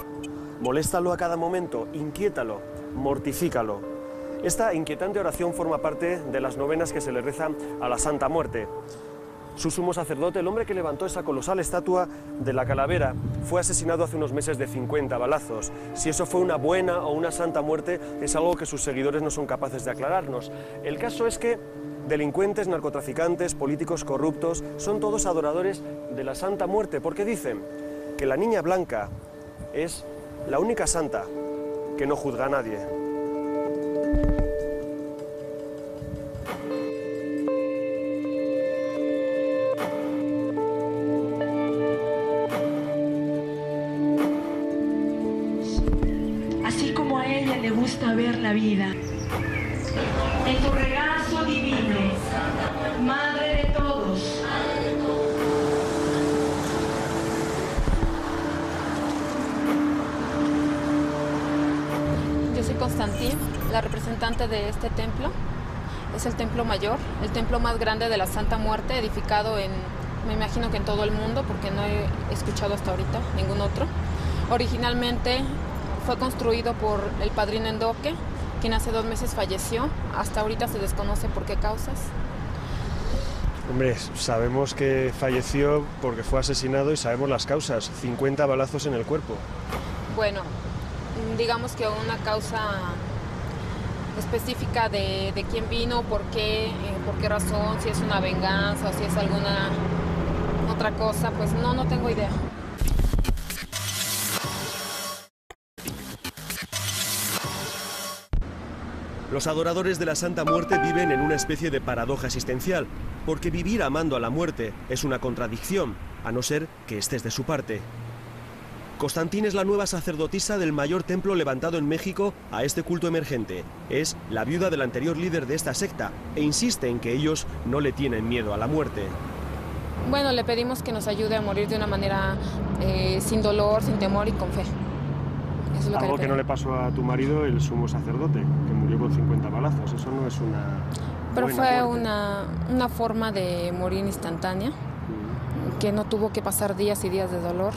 Moléstalo a cada momento, inquiétalo, mortifícalo. Esta inquietante oración forma parte de las novenas que se le rezan a la Santa Muerte. Su sumo sacerdote, el hombre que levantó esa colosal estatua de la calavera, fue asesinado hace unos meses de 50 balazos. Si eso fue una buena o una santa muerte es algo que sus seguidores no son capaces de aclararnos. El caso es que delincuentes, narcotraficantes, políticos corruptos, son todos adoradores de la Santa Muerte, porque dicen que la Niña Blanca es la única santa que no juzga a nadie. Así como a ella le gusta ver la vida. En tu regazo divino, Madre de todos. Yo soy Constantín, la representante de este templo. Es el templo mayor, el templo más grande de la Santa Muerte, edificado me imagino que en todo el mundo, porque no he escuchado hasta ahorita ningún otro. Originalmente fue construido por el padrino Endoque, quien hace 2 meses falleció. Hasta ahorita se desconoce por qué causas. Hombre, sabemos que falleció porque fue asesinado y sabemos las causas. 50 balazos en el cuerpo. Bueno, digamos que una causa específica de quién vino, por qué razón, si es una venganza o si es alguna otra cosa, pues no tengo idea. Los adoradores de la Santa Muerte viven en una especie de paradoja existencial, porque vivir amando a la muerte es una contradicción, a no ser que estés de su parte. Constantín es la nueva sacerdotisa del mayor templo levantado en México a este culto emergente. Es la viuda del anterior líder de esta secta e insiste en que ellos no le tienen miedo a la muerte. Bueno, le pedimos que nos ayude a morir de una manera sin dolor, sin temor y con fe. Eso es lo Algo que no le pasó a tu marido, el sumo sacerdote, que murió con 50 balazos. Eso no es una... Pero fue una forma de morir instantánea, que no tuvo que pasar días y días de dolor.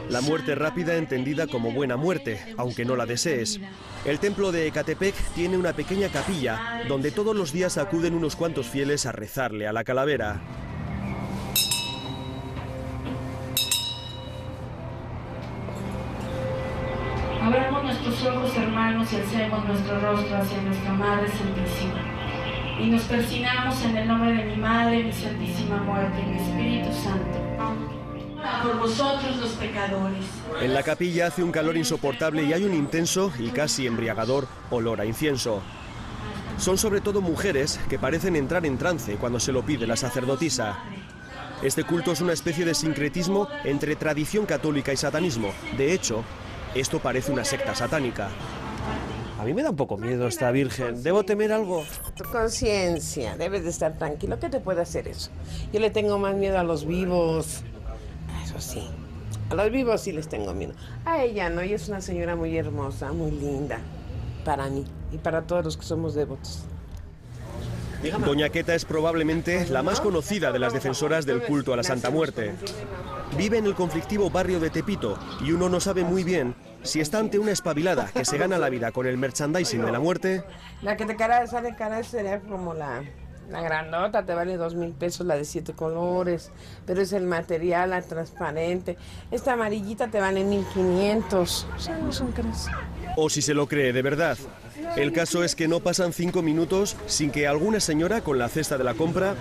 La muerte rápida entendida como buena muerte, aunque no la desees. El templo de Ecatepec tiene una pequeña capilla donde todos los días acuden unos cuantos fieles a rezarle a la calavera. Abramos nuestros ojos, hermanos, y alcemos nuestro rostro hacia nuestra Madre Santísima. Y nos persignamos en el nombre de mi Madre, mi Santísima Muerte, y mi Espíritu Santo. Por vosotros los pecadores. En la capilla hace un calor insoportable y hay un intenso y casi embriagador olor a incienso. Son sobre todo mujeres que parecen entrar en trance cuando se lo pide la sacerdotisa. Este culto es una especie de sincretismo entre tradición católica y satanismo. De hecho, esto parece una secta satánica. A mí me da un poco miedo esta Virgen. ¿Debo temer algo? Tu conciencia, debes de estar tranquilo. ¿Qué te puede hacer eso? Yo le tengo más miedo a los vivos. Eso sí, a los vivos sí les tengo miedo. A ella no, ella es una señora muy hermosa, muy linda. Para mí y para todos los que somos devotos. Doña Queta es probablemente la más conocida de las defensoras del culto a la Santa Muerte. Vive en el conflictivo barrio de Tepito y uno no sabe muy bien si está ante una espabilada que se gana la vida con el merchandising de la muerte. La que te sale cara sería como la grandota, te vale 2,000 pesos, la de 7 colores, pero es el material, la transparente. Esta amarillita te vale 1,500. O sea, no son caras. O si se lo cree de verdad. El caso es que no pasan 5 minutos sin que alguna señora con la cesta de la compra,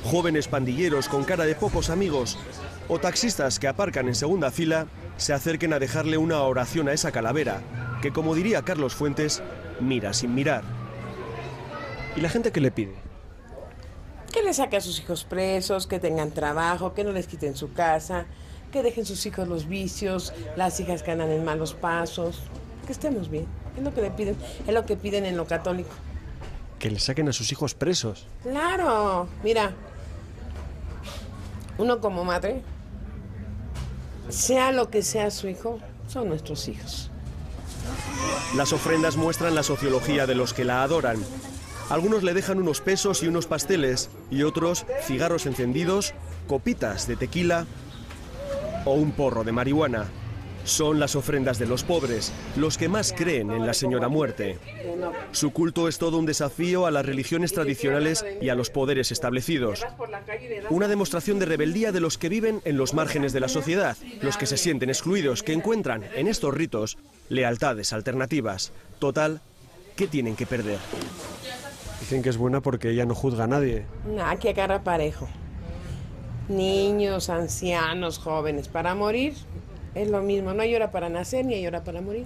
jóvenes pandilleros con cara de pocos amigos o taxistas que aparcan en segunda fila se acerquen a dejarle una oración a esa calavera que, como diría Carlos Fuentes, mira sin mirar. ¿Y la gente qué le pide? Que le saque a sus hijos presos, que tengan trabajo, que no les quiten su casa, que dejen sus hijos los vicios, las hijas que andan en malos pasos, que estemos bien. Es lo que le piden, es lo que piden en lo católico. Que le saquen a sus hijos presos. Claro, mira, uno como madre, sea lo que sea su hijo, son nuestros hijos. Las ofrendas muestran la sociología de los que la adoran. Algunos le dejan unos pesos y unos pasteles, y otros cigarros encendidos, copitas de tequila o un porro de marihuana. Son las ofrendas de los pobres, los que más creen en la Señora Muerte. Su culto es todo un desafío a las religiones tradicionales y a los poderes establecidos. Una demostración de rebeldía de los que viven en los márgenes de la sociedad, los que se sienten excluidos, que encuentran en estos ritos lealtades alternativas. Total, ¿qué tienen que perder? Dicen que es buena porque ella no juzga a nadie. Aquí agarra parejo. Niños, ancianos, jóvenes, para morir es lo mismo, no hay hora para nacer ni hay hora para morir.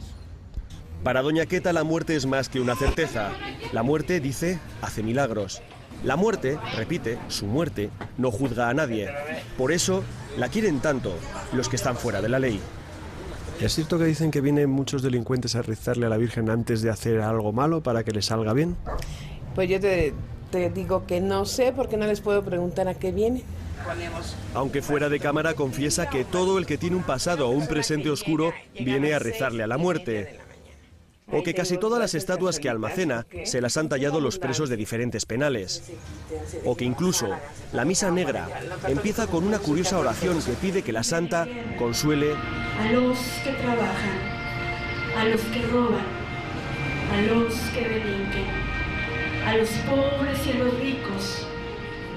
Para Doña Queta la muerte es más que una certeza. La muerte, dice, hace milagros. La muerte, repite, su muerte, no juzga a nadie. Por eso la quieren tanto los que están fuera de la ley. ¿Es cierto que dicen que vienen muchos delincuentes a rezarle a la Virgen antes de hacer algo malo para que les salga bien? Pues yo te digo que no sé porque no les puedo preguntar a qué viene. Aunque fuera de cámara confiesa que todo el que tiene un pasado o un presente oscuro viene a rezarle a la muerte. O que casi todas las estatuas que almacena se las han tallado los presos de diferentes penales. O que incluso la misa negra empieza con una curiosa oración que pide que la santa consuele a los que trabajan, a los que roban, a los que delinquen, a los pobres y a los ricos.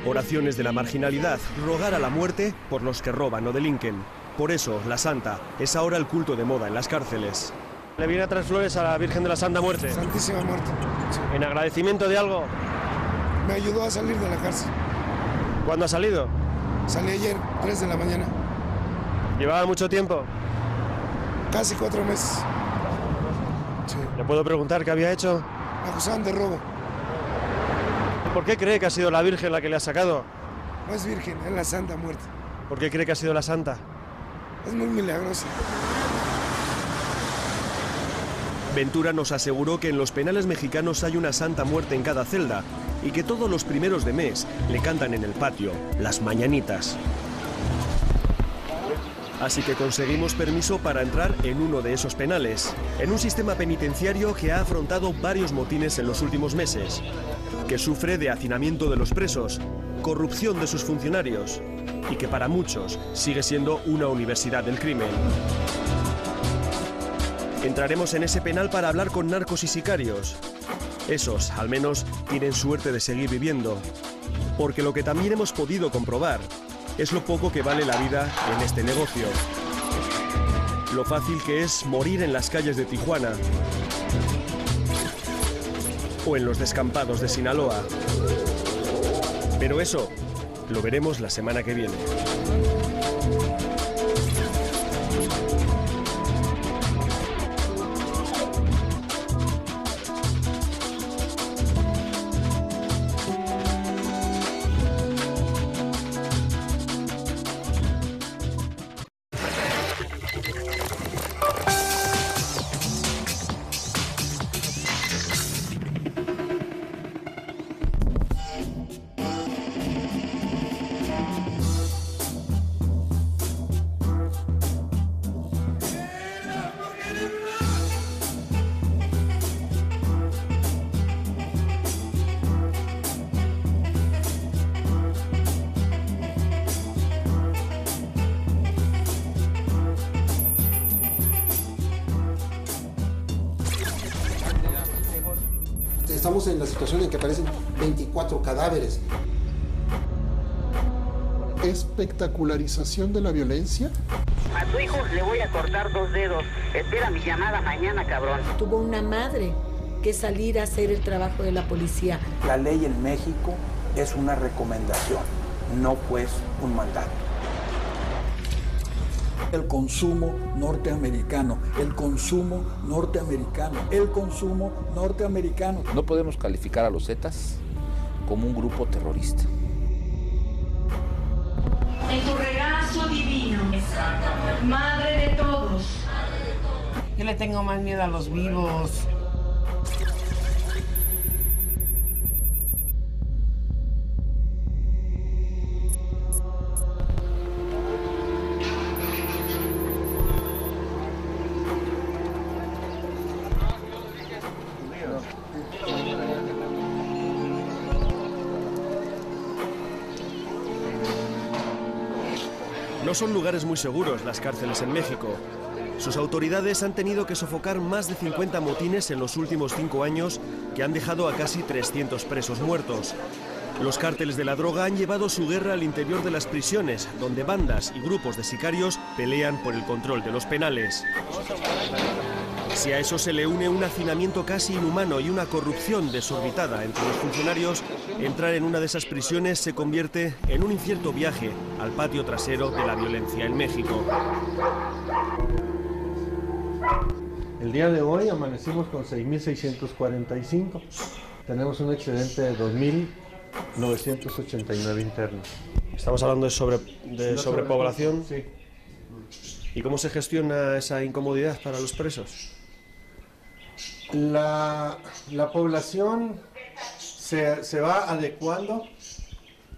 Oraciones de la marginalidad, rogar a la muerte por los que roban o delinquen. Por eso, la Santa es ahora el culto de moda en las cárceles. ¿Le viene a traer flores a la Virgen de la Santa Muerte? Santísima Muerte. Sí. ¿En agradecimiento de algo? Me ayudó a salir de la cárcel. ¿Cuándo ha salido? Salí ayer, 3 de la mañana. ¿Llevaba mucho tiempo? Casi 4 meses. Sí. ¿Le puedo preguntar qué había hecho? Me acusaban de robo. ¿Por qué cree que ha sido la Virgen la que le ha sacado? No es virgen, es la Santa Muerte. ¿Por qué cree que ha sido la Santa? Es muy milagrosa. Ventura nos aseguró que en los penales mexicanos hay una Santa Muerte en cada celda y que todos los primeros de mes le cantan en el patio las mañanitas. Así que conseguimos permiso para entrar en uno de esos penales, en un sistema penitenciario que ha afrontado varios motines en los últimos meses, que sufre de hacinamiento de los presos, corrupción de sus funcionarios y que para muchos sigue siendo una universidad del crimen. Entraremos en ese penal para hablar con narcos y sicarios. Esos, al menos, tienen suerte de seguir viviendo, porque lo que también hemos podido comprobar es lo poco que vale la vida en este negocio. Lo fácil que es morir en las calles de Tijuana o en los descampados de Sinaloa. Pero eso lo veremos la semana que viene. Estamos en la situación en que aparecen 24 cadáveres. Espectacularización de la violencia. A tu hijo le voy a cortar 2 dedos. Espera mi llamada mañana, cabrón. Tuvo una madre que salir a hacer el trabajo de la policía. La ley en México es una recomendación, no pues un mandato. El consumo norteamericano, el consumo norteamericano, el consumo norteamericano. No podemos calificar a los Zetas como un grupo terrorista. En tu regazo divino, Madre de todos. Yo le tengo más miedo a los vivos. No son lugares muy seguros las cárceles en México. Sus autoridades han tenido que sofocar más de 50 motines en los últimos 5 años que han dejado a casi 300 presos muertos. Los cárteles de la droga han llevado su guerra al interior de las prisiones, donde bandas y grupos de sicarios pelean por el control de los penales. Si a eso se le une un hacinamiento casi inhumano y una corrupción desorbitada entre los funcionarios, entrar en una de esas prisiones se convierte en un incierto viaje al patio trasero de la violencia en México. El día de hoy amanecimos con 6.645. Tenemos un excedente de 2.989 internos. Estamos hablando de sobrepoblación. Sí. ¿Y cómo se gestiona esa incomodidad para los presos? La población se va adecuando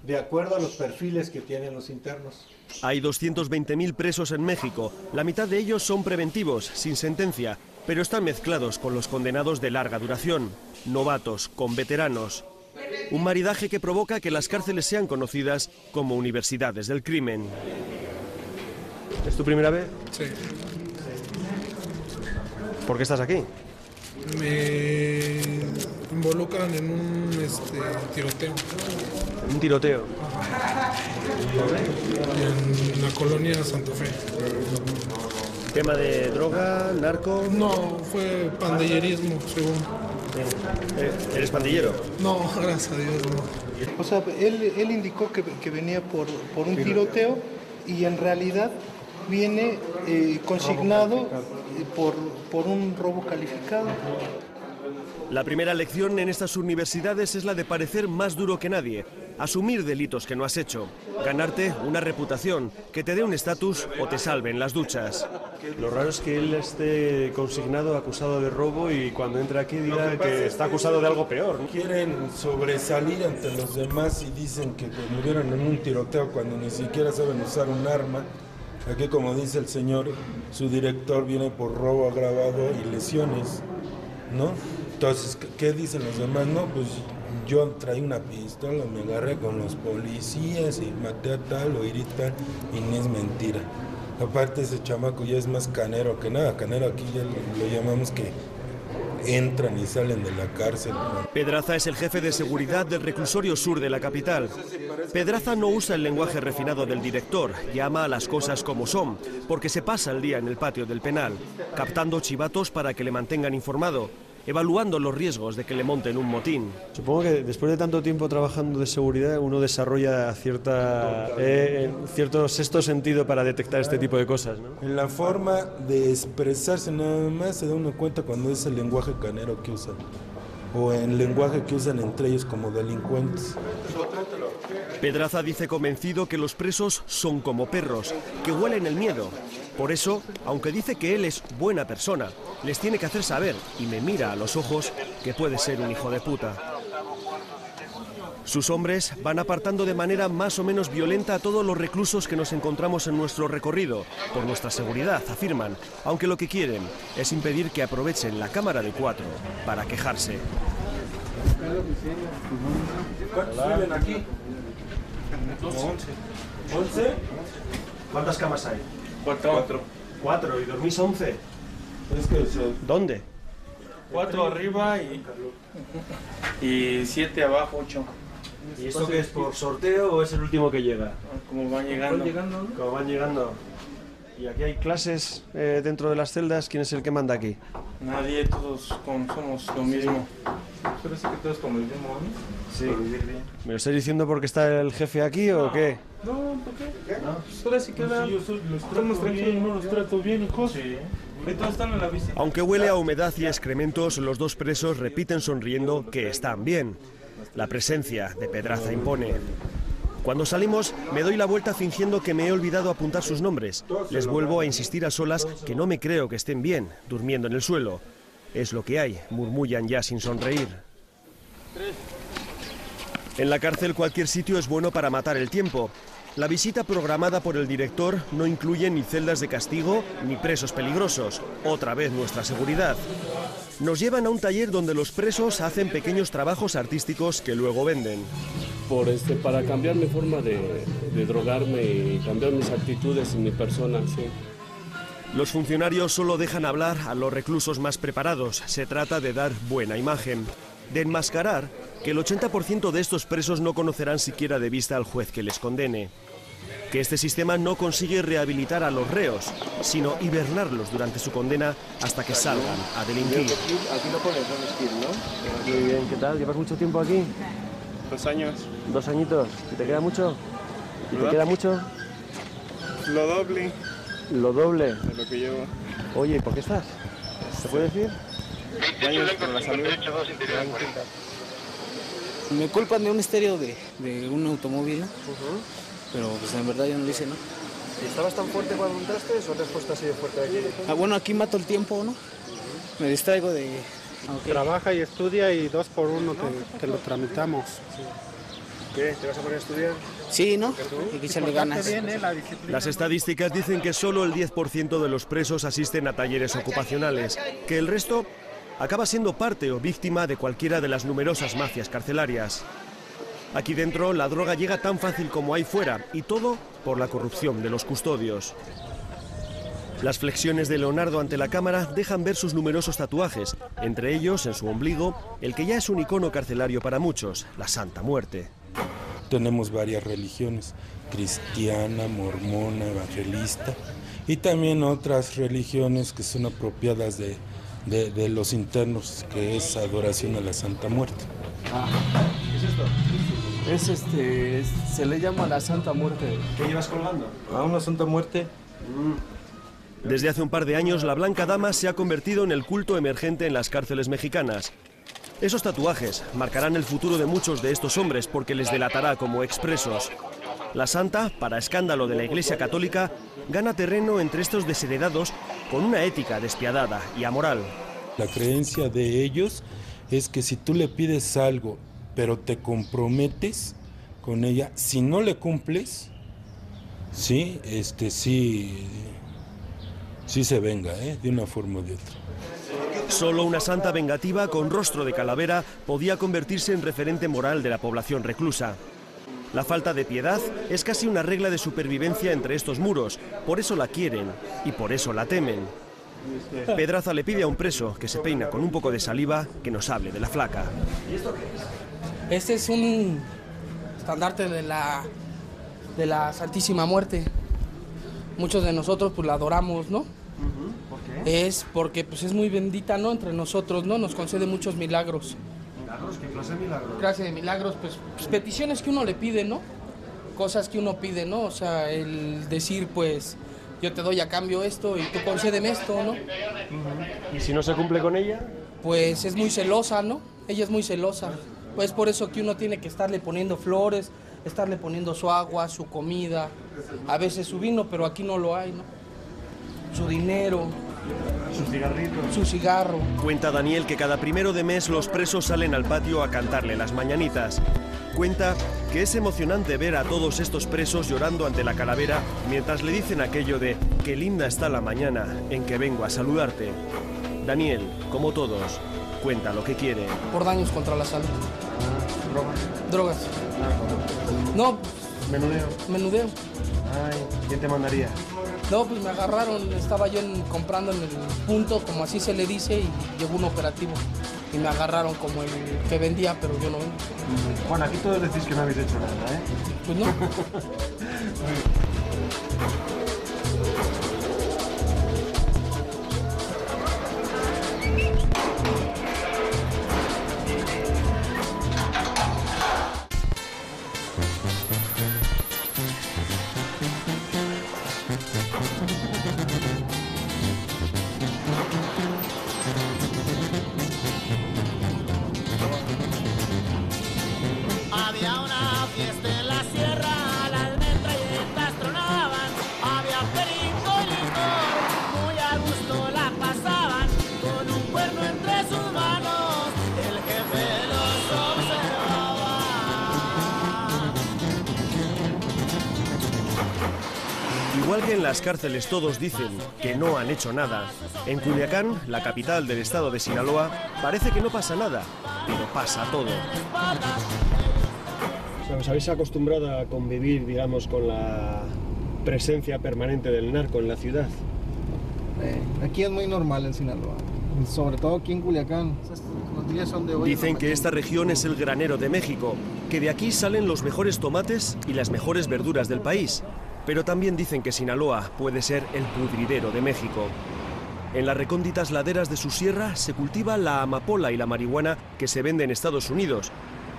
de acuerdo a los perfiles que tienen los internos. Hay 220.000 presos en México. La mitad de ellos son preventivos, sin sentencia, pero están mezclados con los condenados de larga duración, novatos con veteranos. Un maridaje que provoca que las cárceles sean conocidas como universidades del crimen. ¿Es tu primera vez? Sí. ¿Por qué estás aquí? Me involucran en un tiroteo. ¿Un tiroteo? En la colonia Santa Fe. ¿Tema de droga, narco? No, fue pandillerismo, según. ¿Eres pandillero? No, gracias a Dios no. O sea, él indicó que venía por un tiroteo y en realidad viene consignado por un robo calificado. La primera lección en estas universidades es la de parecer más duro que nadie, asumir delitos que no has hecho, ganarte una reputación, que te dé un estatus o te salve en las duchas. Lo raro es que él esté consignado, acusado de robo y cuando entra aquí diga que está acusado de algo peor, ¿no? Quieren sobresalir ante los demás y dicen que murieron en un tiroteo cuando ni siquiera saben usar un arma. Aquí, como dice el señor, su director viene por robo agravado y lesiones, ¿no? Entonces, ¿qué dicen los demás? No, pues yo traí una pistola, me agarré con los policías y maté a tal o irí tal, y no es mentira. Aparte, ese chamaco ya es más canero que nada. Canero aquí ya lo llamamos que entran y salen de la cárcel. Pedraza es el jefe de seguridad del reclusorio sur de la capital. Pedraza no usa el lenguaje refinado del director, llama a las cosas como son, porque se pasa el día en el patio del penal, captando chivatos para que le mantengan informado, evaluando los riesgos de que le monten un motín. Supongo que después de tanto tiempo trabajando de seguridad uno desarrolla cierto sexto sentido para detectar este tipo de cosas, ¿no? En la forma de expresarse nada más se da uno cuenta cuando es el lenguaje canero que usan, o el lenguaje que usan entre ellos como delincuentes. Pedraza dice convencido que los presos son como perros, que huelen el miedo. Por eso, aunque dice que él es buena persona, les tiene que hacer saber, y me mira a los ojos, que puede ser un hijo de puta. Sus hombres van apartando de manera más o menos violenta a todos los reclusos que nos encontramos en nuestro recorrido, por nuestra seguridad, afirman, aunque lo que quieren es impedir que aprovechen la cámara de 4 para quejarse. ¿Cuántos viven aquí? 11. ¿11? ¿Cuántas camas hay? 4. 4, ¿y dormís 11? Es que ¿Dónde? 4 arriba y 7 abajo, 8. ¿Y esto qué es, por sorteo o es el último que llega? Como van llegando. Como van llegando. ¿Y aquí hay clases dentro de las celdas? ¿Quién es el que manda aquí? Nadie, todos somos lo mismo. Parece que todos convivimos, ¿no? Sí. ¿Me lo estás diciendo porque está el jefe aquí o qué? No, ¿por qué? No. Solo así que estamos tranquilos, no los trato bien, hijos. Sí. Todos están en la visita. Aunque huele a humedad y excrementos, los dos presos repiten sonriendo que están bien. La presencia de Pedraza impone. Cuando salimos, me doy la vuelta fingiendo que me he olvidado apuntar sus nombres. Les vuelvo a insistir a solas que no me creo que estén bien, durmiendo en el suelo. Es lo que hay, murmullan ya sin sonreír. En la cárcel cualquier sitio es bueno para matar el tiempo. La visita programada por el director no incluye ni celdas de castigo ni presos peligrosos. Otra vez nuestra seguridad. Nos llevan a un taller donde los presos hacen pequeños trabajos artísticos que luego venden. Para cambiar mi forma de drogarme y cambiar mis actitudes y mi persona, sí. Los funcionarios solo dejan hablar a los reclusos más preparados. Se trata de dar buena imagen, de enmascarar que el 80% de estos presos no conocerán siquiera de vista al juez que les condene. Que este sistema no consigue rehabilitar a los reos, sino hibernarlos durante su condena hasta que salgan a delinquir. Aquí no pones dónde ir, ¿no? Muy bien, ¿qué tal? ¿Llevas mucho tiempo aquí? 2 años. 2 añitos. ¿Y te queda mucho? ¿Y te queda mucho? Lo doble. ¿Lo doble? De lo que llevo. Oye, ¿por qué estás? ¿Se puede decir? Años por la salud. Me culpan de un estéreo de un automóvil, pero pues en verdad yo no lo hice, ¿no? ¿Estabas tan fuerte cuando entraste o te has puesto así de fuerte aquí? Bueno, aquí mato el tiempo, ¿no? Me distraigo de... Okay. Trabaja y estudia y 2 por 1 te lo tramitamos. Sí. ¿Qué? ¿Te vas a poner a estudiar? Sí, ¿no? Hay que echarle ganas. Las estadísticas dicen que solo el 10% de los presos asisten a talleres ocupacionales, que el resto acaba siendo parte o víctima de cualquiera de las numerosas mafias carcelarias. Aquí dentro la droga llega tan fácil como ahí fuera, y todo por la corrupción de los custodios. Las flexiones de Leonardo ante la cámara dejan ver sus numerosos tatuajes, entre ellos, en su ombligo, el que ya es un icono carcelario para muchos, la Santa Muerte. Tenemos varias religiones, cristiana, mormona, evangelista, y también otras religiones que son apropiadas de los internos, que es adoración a la Santa Muerte. ¿Qué es esto? Se le llama la Santa Muerte. ¿Qué llevas colgando? Una Santa Muerte. Desde hace un par de años, la Blanca Dama se ha convertido en el culto emergente en las cárceles mexicanas. Esos tatuajes marcarán el futuro de muchos de estos hombres porque les delatará como expresos. La santa, para escándalo de la Iglesia Católica, gana terreno entre estos desheredados con una ética despiadada y amoral. La creencia de ellos es que si tú le pides algo, pero te comprometes con ella, si no le cumples, sí se venga, de una forma o de otra. Solo una santa vengativa con rostro de calavera podía convertirse en referente moral de la población reclusa. La falta de piedad es casi una regla de supervivencia entre estos muros, por eso la quieren y por eso la temen. Pedraza le pide a un preso que se peina con un poco de saliva que nos hable de la flaca. ¿Y esto qué es? Este es un estandarte de la Santísima Muerte. Muchos de nosotros pues la adoramos, ¿no? ¿Por qué? Es porque pues es muy bendita, ¿no? Entre nosotros, ¿no? Nos concede muchos milagros. ¿Milagros? ¿Qué clase de milagros? Clase de milagros, pues peticiones que uno le pide, ¿no? Cosas que uno pide, ¿no? O sea, el decir, pues, yo te doy a cambio esto y tú concédeme esto, ¿no? ¿Y si no se cumple con ella? Pues es muy celosa, ¿no? Ella es muy celosa. Pues por eso que uno tiene que estarle poniendo flores, estarle poniendo su agua, su comida, a veces su vino, pero aquí no lo hay, ¿no? Su dinero. Su cigarrito. Su cigarro. Cuenta Daniel que cada 1 de mes los presos salen al patio a cantarle las mañanitas. Cuenta que es emocionante ver a todos estos presos llorando ante la calavera mientras le dicen aquello de qué linda está la mañana en que vengo a saludarte. Daniel, como todos, cuenta lo que quiere. Por daños contra la salud. ¿Drogas? Drogas. No. ¿Menudeo? Menudeo. Ay, ¿quién te mandaría? No, pues me agarraron, estaba yo comprando en el punto, como así se le dice, y llegó un operativo. Y me agarraron como el que vendía, pero yo no vendo. Juan, aquí todos decís que no habéis hecho nada, ¿eh? Pues no. Había una fiesta en la sierra, las metralletas tronaban, había perico y licor, muy a gusto la pasaban, con un cuerno entre sus manos, el jefe los observaba. Igual que en las cárceles todos dicen que no han hecho nada, en Culiacán, la capital del estado de Sinaloa, parece que no pasa nada, pero pasa todo. ¿Os habéis acostumbrado a convivir, digamos, con la presencia permanente del narco en la ciudad? Aquí es muy normal en Sinaloa, sobre todo aquí en Culiacán. Los días son de hoy. Dicen que esta región es el granero de México, que de aquí salen los mejores tomates y las mejores verduras del país. Pero también dicen que Sinaloa puede ser el pudridero de México. En las recónditas laderas de su sierra se cultiva la amapola y la marihuana que se vende en Estados Unidos.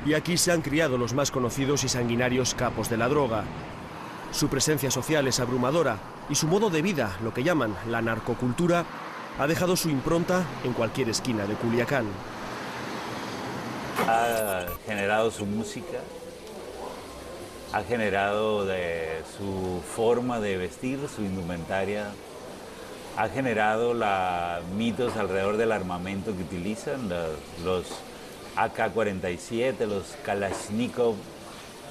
Y aquí se han criado los más conocidos y sanguinarios capos de la droga. Su presencia social es abrumadora y su modo de vida, lo que llaman la narcocultura, ha dejado su impronta en cualquier esquina de Culiacán. Ha generado su música, ha generado su forma de vestir, su indumentaria, ha generado mitos alrededor del armamento que utilizan, los AK-47, los Kalashnikov,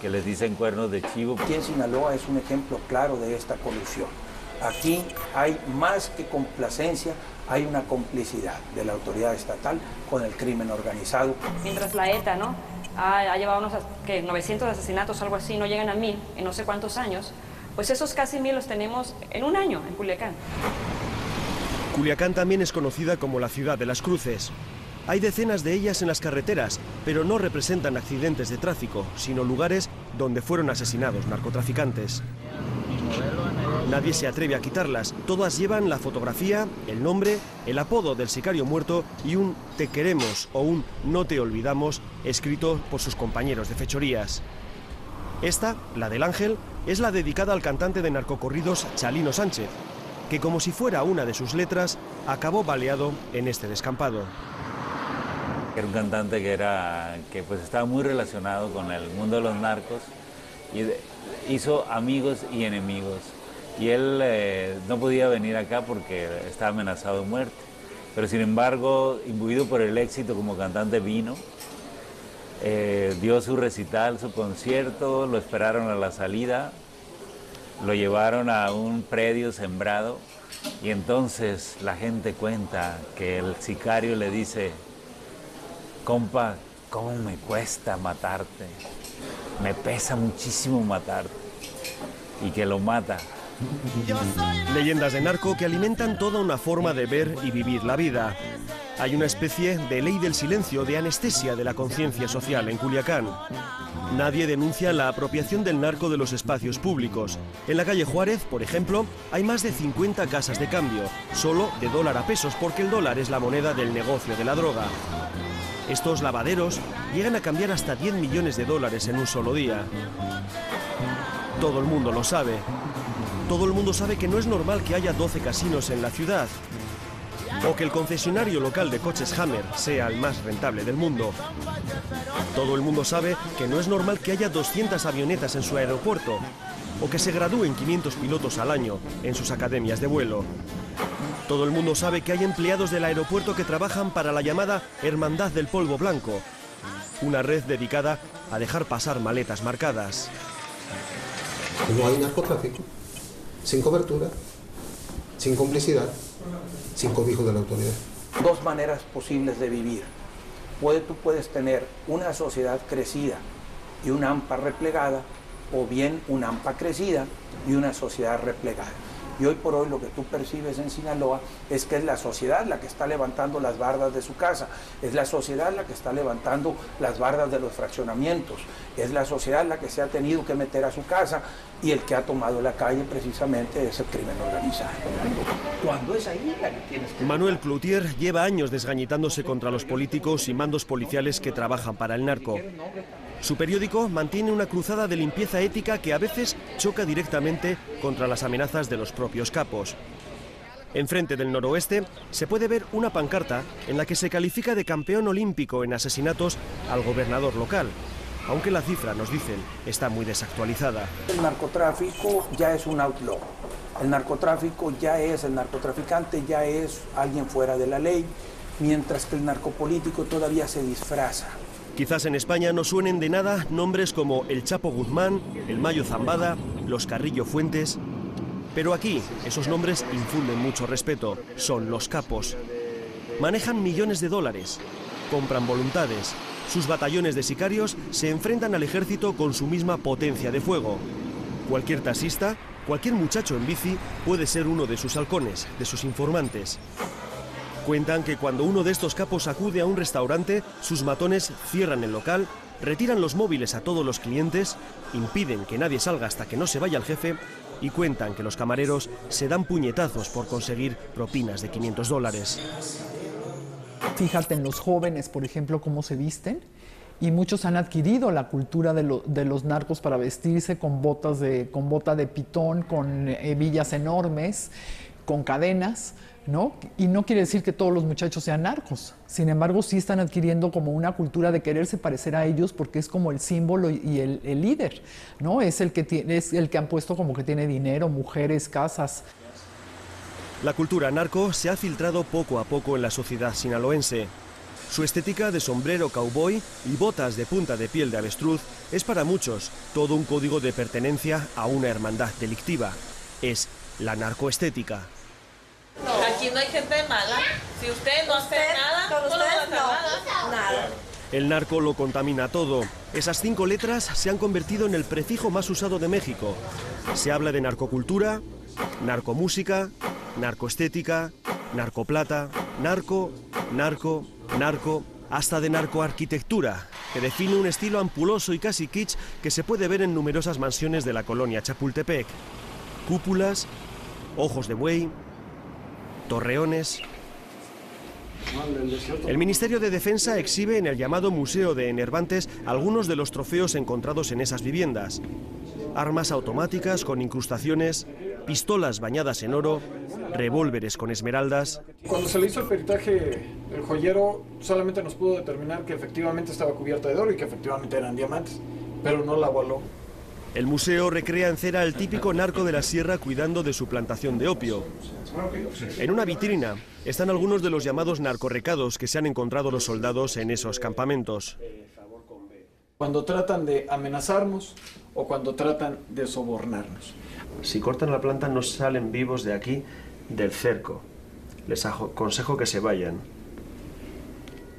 que les dicen cuernos de chivo. Aquí en Sinaloa es un ejemplo claro de esta colusión. Aquí hay más que complacencia, hay una complicidad de la autoridad estatal con el crimen organizado. Mientras la ETA, ¿no?, ha llevado unos 900 asesinatos, algo así, no llegan a 1000 en no sé cuántos años, pues esos casi 1000 los tenemos en un año en Culiacán. Culiacán también es conocida como la ciudad de las cruces. Hay decenas de ellas en las carreteras, pero no representan accidentes de tráfico, sino lugares donde fueron asesinados narcotraficantes. Nadie se atreve a quitarlas, todas llevan la fotografía, el nombre, el apodo del sicario muerto y un "te queremos" o un "no te olvidamos" escrito por sus compañeros de fechorías. Esta, la del Ángel, es la dedicada al cantante de narcocorridos Chalino Sánchez, que como si fuera una de sus letras, acabó baleado en este descampado. Era un cantante que pues estaba muy relacionado con el mundo de los narcos y hizo amigos y enemigos. Y él no podía venir acá porque estaba amenazado de muerte. Pero sin embargo, imbuido por el éxito como cantante vino, dio su recital, su concierto, lo esperaron a la salida, lo llevaron a un predio sembrado y entonces la gente cuenta que el sicario le dice: compa, ¿cómo me cuesta matarte? Me pesa muchísimo matarte. Y que lo mata. Leyendas de narco que alimentan toda una forma de ver y vivir la vida. Hay una especie de ley del silencio, de anestesia de la conciencia social en Culiacán. Nadie denuncia la apropiación del narco de los espacios públicos. En la calle Juárez, por ejemplo, hay más de 50 casas de cambio, solo de dólar a pesos, porque el dólar es la moneda del negocio de la droga. Estos lavaderos llegan a cambiar hasta 10 millones de dólares en un solo día. Todo el mundo lo sabe. Todo el mundo sabe que no es normal que haya 12 casinos en la ciudad, o que el concesionario local de coches Hammer sea el más rentable del mundo. Todo el mundo sabe que no es normal que haya 200 avionetas en su aeropuerto, o que se gradúen 500 pilotos al año en sus academias de vuelo. Todo el mundo sabe que hay empleados del aeropuerto que trabajan para la llamada Hermandad del Polvo Blanco, una red dedicada a dejar pasar maletas marcadas. No hay narcotráfico sin cobertura, sin complicidad, sin cobijo de la autoridad. Dos maneras posibles de vivir. Tú puedes tener una sociedad crecida y una AMPA replegada, o bien una AMPA crecida y una sociedad replegada. Y hoy por hoy lo que tú percibes en Sinaloa es que es la sociedad la que está levantando las bardas de su casa, es la sociedad la que está levantando las bardas de los fraccionamientos, es la sociedad la que se ha tenido que meter a su casa, y el que ha tomado la calle precisamente es el crimen organizado. Cuando es ahí la que tienes que... Manuel Cloutier lleva años desgañitándose contra los políticos y mandos policiales que trabajan para el narco. Su periódico mantiene una cruzada de limpieza ética que a veces choca directamente contra las amenazas de los propios capos. Enfrente del noroeste se puede ver una pancarta en la que se califica de campeón olímpico en asesinatos al gobernador local, aunque la cifra, nos dicen, está muy desactualizada. El narcotráfico ya es un outlaw. El narcotraficante ya es alguien fuera de la ley, mientras que el narcopolítico todavía se disfraza. Quizás en España no suenen de nada nombres como el Chapo Guzmán, el Mayo Zambada, los Carrillo Fuentes, pero aquí esos nombres infunden mucho respeto. Son los capos. Manejan millones de dólares, compran voluntades. Sus batallones de sicarios se enfrentan al ejército con su misma potencia de fuego. Cualquier taxista, cualquier muchacho en bici puede ser uno de sus halcones, de sus informantes. Cuentan que cuando uno de estos capos acude a un restaurante, sus matones cierran el local, retiran los móviles a todos los clientes, impiden que nadie salga hasta que no se vaya el jefe, y cuentan que los camareros se dan puñetazos por conseguir propinas de $500. Fíjate en los jóvenes, por ejemplo, cómo se visten, y muchos han adquirido la cultura de los narcos para vestirse con bota de pitón, con hebillas enormes, con cadenas, ¿no? Y no quiere decir que todos los muchachos sean narcos. Sin embargo, sí están adquiriendo como una cultura de quererse parecer a ellos porque es como el símbolo y el líder, ¿no? Es el que han puesto como que tiene dinero, mujeres, casas. La cultura narco se ha filtrado poco a poco en la sociedad sinaloense. Su estética de sombrero cowboy y botas de punta de piel de avestruz es para muchos todo un código de pertenencia a una hermandad delictiva. Es la narcoestética. Aquí no hay gente mala. Si usted no hace nada, no va a hacer nada. El narco lo contamina todo. Esas 5 letras se han convertido en el prefijo más usado de México. Se habla de narcocultura, narcomúsica, narcoestética, narcoplata, narco, hasta de narcoarquitectura, que define un estilo ampuloso y casi kitsch que se puede ver en numerosas mansiones de la colonia Chapultepec. Cúpulas, ojos de buey, torreones. El Ministerio de Defensa exhibe en el llamado Museo de Enervantes algunos de los trofeos encontrados en esas viviendas. Armas automáticas con incrustaciones, pistolas bañadas en oro, revólveres con esmeraldas. Cuando se le hizo el peritaje, el joyero solamente nos pudo determinar que efectivamente estaba cubierta de oro y que efectivamente eran diamantes, pero no la avaló. El museo recrea en cera al típico narco de la sierra cuidando de su plantación de opio. En una vitrina están algunos de los llamados narcorrecados que se han encontrado los soldados en esos campamentos. Cuando tratan de amenazarnos o cuando tratan de sobornarnos. Si cortan la planta no salen vivos de aquí, del cerco. Les aconsejo que se vayan.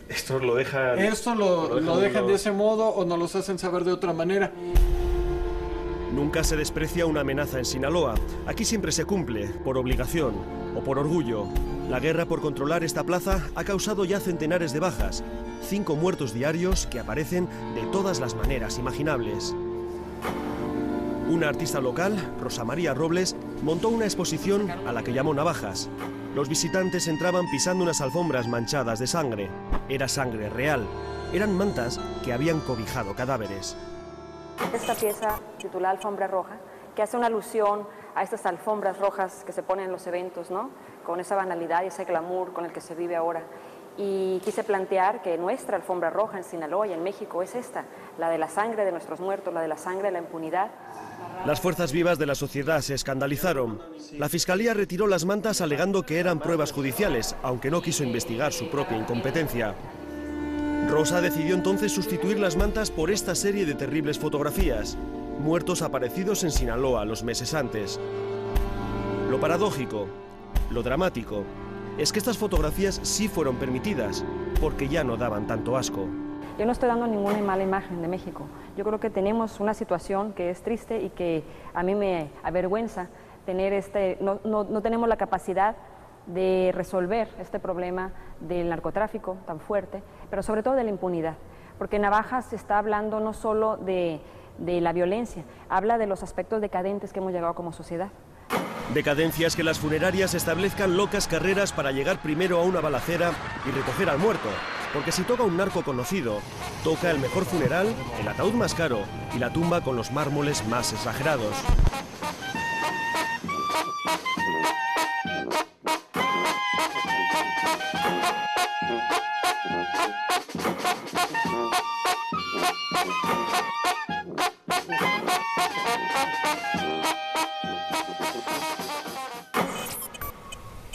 Esto lo dejan... Esto lo dejan de ese modo o nos los hacen saber de otra manera. Nunca se desprecia una amenaza en Sinaloa. Aquí siempre se cumple, por obligación o por orgullo. La guerra por controlar esta plaza ha causado ya centenares de bajas. 5 muertos diarios que aparecen de todas las maneras imaginables. Una artista local, Rosa María Robles, montó una exposición a la que llamó Navajas. Los visitantes entraban pisando unas alfombras manchadas de sangre. Era sangre real. Eran mantas que habían cobijado cadáveres. Esta pieza titulada Alfombra Roja, que hace una alusión a estas alfombras rojas que se ponen en los eventos, ¿no? Con esa banalidad y ese glamour con el que se vive ahora. Y quise plantear que nuestra alfombra roja en Sinaloa y en México es esta, la de la sangre de nuestros muertos, la de la sangre de la impunidad. Las fuerzas vivas de la sociedad se escandalizaron. La Fiscalía retiró las mantas alegando que eran pruebas judiciales, aunque no quiso investigar su propia incompetencia. Rosa decidió entonces sustituir las mantas por esta serie de terribles fotografías, muertos aparecidos en Sinaloa los meses antes. Lo paradójico, lo dramático, es que estas fotografías sí fueron permitidas, porque ya no daban tanto asco. Yo no estoy dando ninguna mala imagen de México. Yo creo que tenemos una situación que es triste y que a mí me avergüenza tener no tenemos la capacidad de resolver este problema del narcotráfico tan fuerte, pero sobre todo de la impunidad, porque Navajas se está hablando no solo de la violencia, habla de los aspectos decadentes que hemos llegado como sociedad. Decadencias que las funerarias establezcan locas carreras para llegar primero a una balacera y recoger al muerto, porque si toca un narco conocido, toca el mejor funeral, el ataúd más caro y la tumba con los mármoles más exagerados.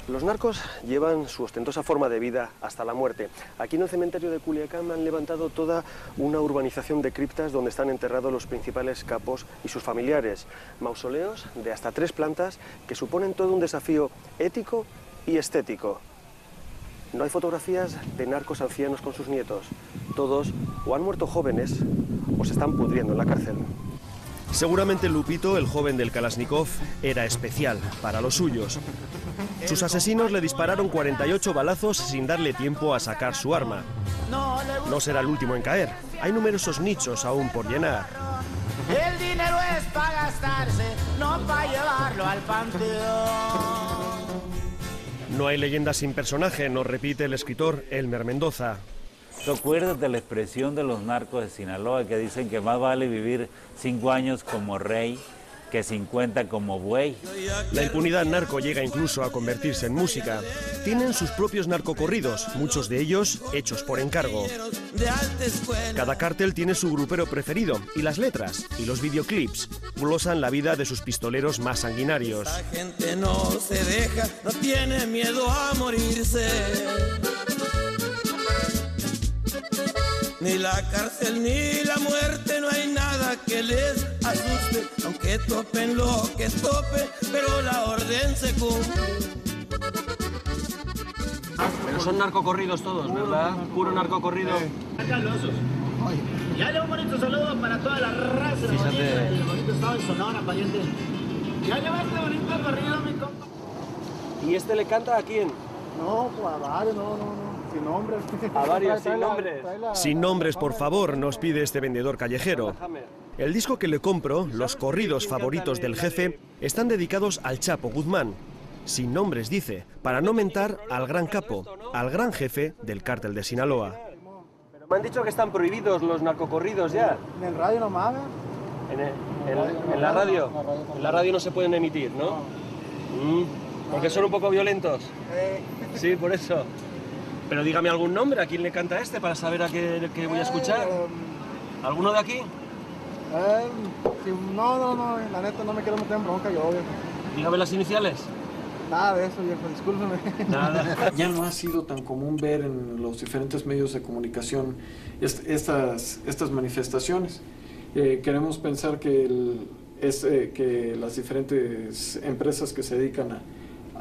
Los narcos llevan su ostentosa forma de vida hasta la muerte. Aquí en el cementerio de Culiacán han levantado toda una urbanización de criptas donde están enterrados los principales capos y sus familiares. Mausoleos de hasta 3 plantas que suponen todo un desafío ético y estético. No hay fotografías de narcos ancianos con sus nietos. Todos o han muerto jóvenes o se están pudriendo en la cárcel. Seguramente Lupito, el joven del Kalashnikov, era especial para los suyos. Sus asesinos le dispararon 48 balazos sin darle tiempo a sacar su arma. No será el último en caer. Hay numerosos nichos aún por llenar. El dinero es para gastarse, no para llevarlo al panteón. No hay leyenda sin personaje, nos repite el escritor Elmer Mendoza. ¿Te acuerdas de la expresión de los narcos de Sinaloa que dicen que más vale vivir 5 años como rey que 50 como buey? La impunidad narco llega incluso a convertirse en música. Tienen sus propios narcocorridos, muchos de ellos hechos por encargo. Cada cártel tiene su grupero preferido, y las letras y los videoclips glosan la vida de sus pistoleros más sanguinarios. La gente no se deja, no tiene miedo a morirse. Ni la cárcel ni la muerte, no hay nada que les asuste, aunque topen lo que tope, pero la orden se cumple. Pero son narcocorridos todos, ¿verdad? Puro narcocorrido. Ya le un bonito saludo para toda la raza del bonito estado de Sonora, pariente. Ya lleva este bonito corrido, mi compa. ¿Y este le canta a quién? No, pues a varios, no. Sin nombres. A varios, sin nombres. Sin nombres, por favor, nos pide este vendedor callejero. El disco que le compro, los corridos favoritos del jefe, están dedicados al Chapo Guzmán. Sin nombres, dice, para no mentar al gran capo, al gran jefe del cártel de Sinaloa. Me han dicho que están prohibidos los narcocorridos ya. En el radio nomás, ¿En la radio? En la radio no se pueden emitir, ¿no? Porque son un poco violentos. Sí, por eso. Pero dígame algún nombre, ¿a quién le canta este para saber a qué voy a escuchar? ¿Alguno de aquí? No, la neta no me quiero meter en bronca yo, viejo. Dígame las iniciales. Nada de eso, viejo, discúlpeme. Nada. Ya no ha sido tan común ver en los diferentes medios de comunicación estas manifestaciones. Queremos pensar que, que las diferentes empresas que se dedican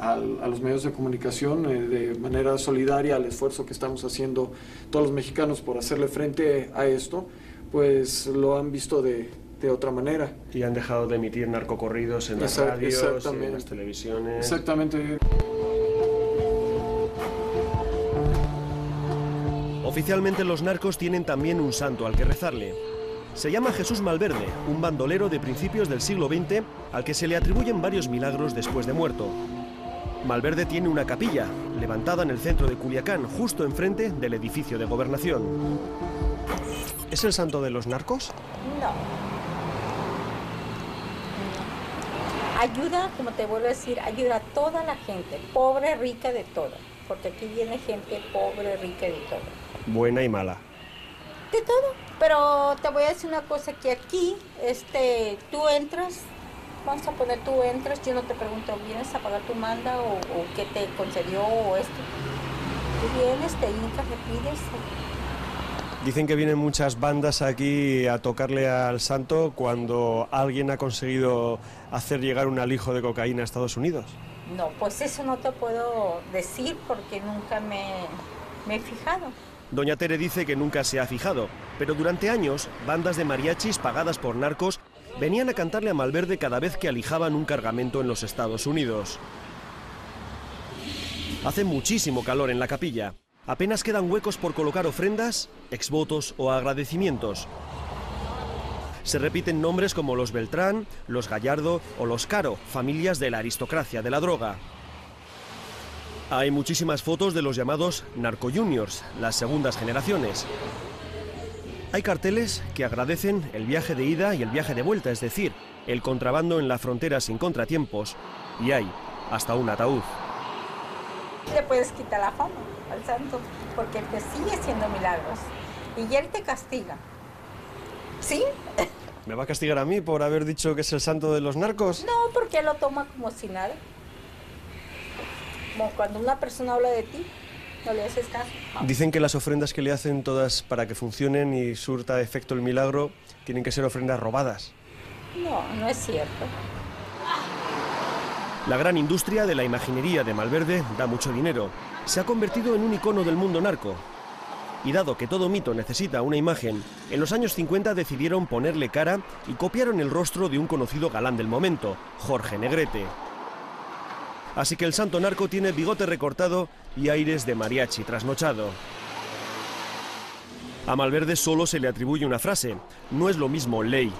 a los medios de comunicación de manera solidaria al esfuerzo que estamos haciendo todos los mexicanos por hacerle frente a esto, pues lo han visto de otra manera. Y han dejado de emitir narcocorridos en las radios, en las televisiones. Exactamente. Oficialmente los narcos tienen también un santo al que rezarle. Se llama Jesús Malverde, un bandolero de principios del siglo XX al que se le atribuyen varios milagros después de muerto. Malverde tiene una capilla, levantada en el centro de Culiacán, justo enfrente del edificio de Gobernación. ¿Es el santo de los narcos? No. Ayuda, como te vuelvo a decir, ayuda a toda la gente, pobre, rica, de todo. Porque aquí viene gente pobre, rica, de todo. Buena y mala. De todo. Pero te voy a decir una cosa, que aquí, tú entras, vamos a poner, tú entras, yo no te pregunto, ¿vienes a pagar tu manda o qué te concedió o esto? Tú vienes, te hincas, le pides. Dicen que vienen muchas bandas aquí a tocarle al santo cuando alguien ha conseguido hacer llegar un alijo de cocaína a Estados Unidos. No, pues eso no te puedo decir porque nunca me he fijado. Doña Tere dice que nunca se ha fijado, pero durante años, bandas de mariachis pagadas por narcos venían a cantarle a Malverde cada vez que alijaban un cargamento en los Estados Unidos. Hace muchísimo calor en la capilla. Apenas quedan huecos por colocar ofrendas, exvotos o agradecimientos. Se repiten nombres como los Beltrán, los Gallardo o los Caro, familias de la aristocracia de la droga. Hay muchísimas fotos de los llamados Narco Juniors, las segundas generaciones. Hay carteles que agradecen el viaje de ida y el viaje de vuelta, es decir, el contrabando en la frontera sin contratiempos, y hay hasta un ataúd. Le puedes quitar la fama al santo, porque te sigue haciendo milagros, y él te castiga. ¿Sí? ¿Me va a castigar a mí por haber dicho que es el santo de los narcos? No, porque él lo toma como si nada. Como cuando una persona habla de ti, no le haces caso. Dicen que las ofrendas que le hacen todas para que funcionen y surta efecto el milagro tienen que ser ofrendas robadas. No, no es cierto. La gran industria de la imaginería de Malverde da mucho dinero. Se ha convertido en un icono del mundo narco. Y dado que todo mito necesita una imagen, en los años 50 decidieron ponerle cara y copiaron el rostro de un conocido galán del momento, Jorge Negrete. Así que el santo narco tiene bigote recortado y aires de mariachi trasnochado. A Malverde solo se le atribuye una frase: no es lo mismo ley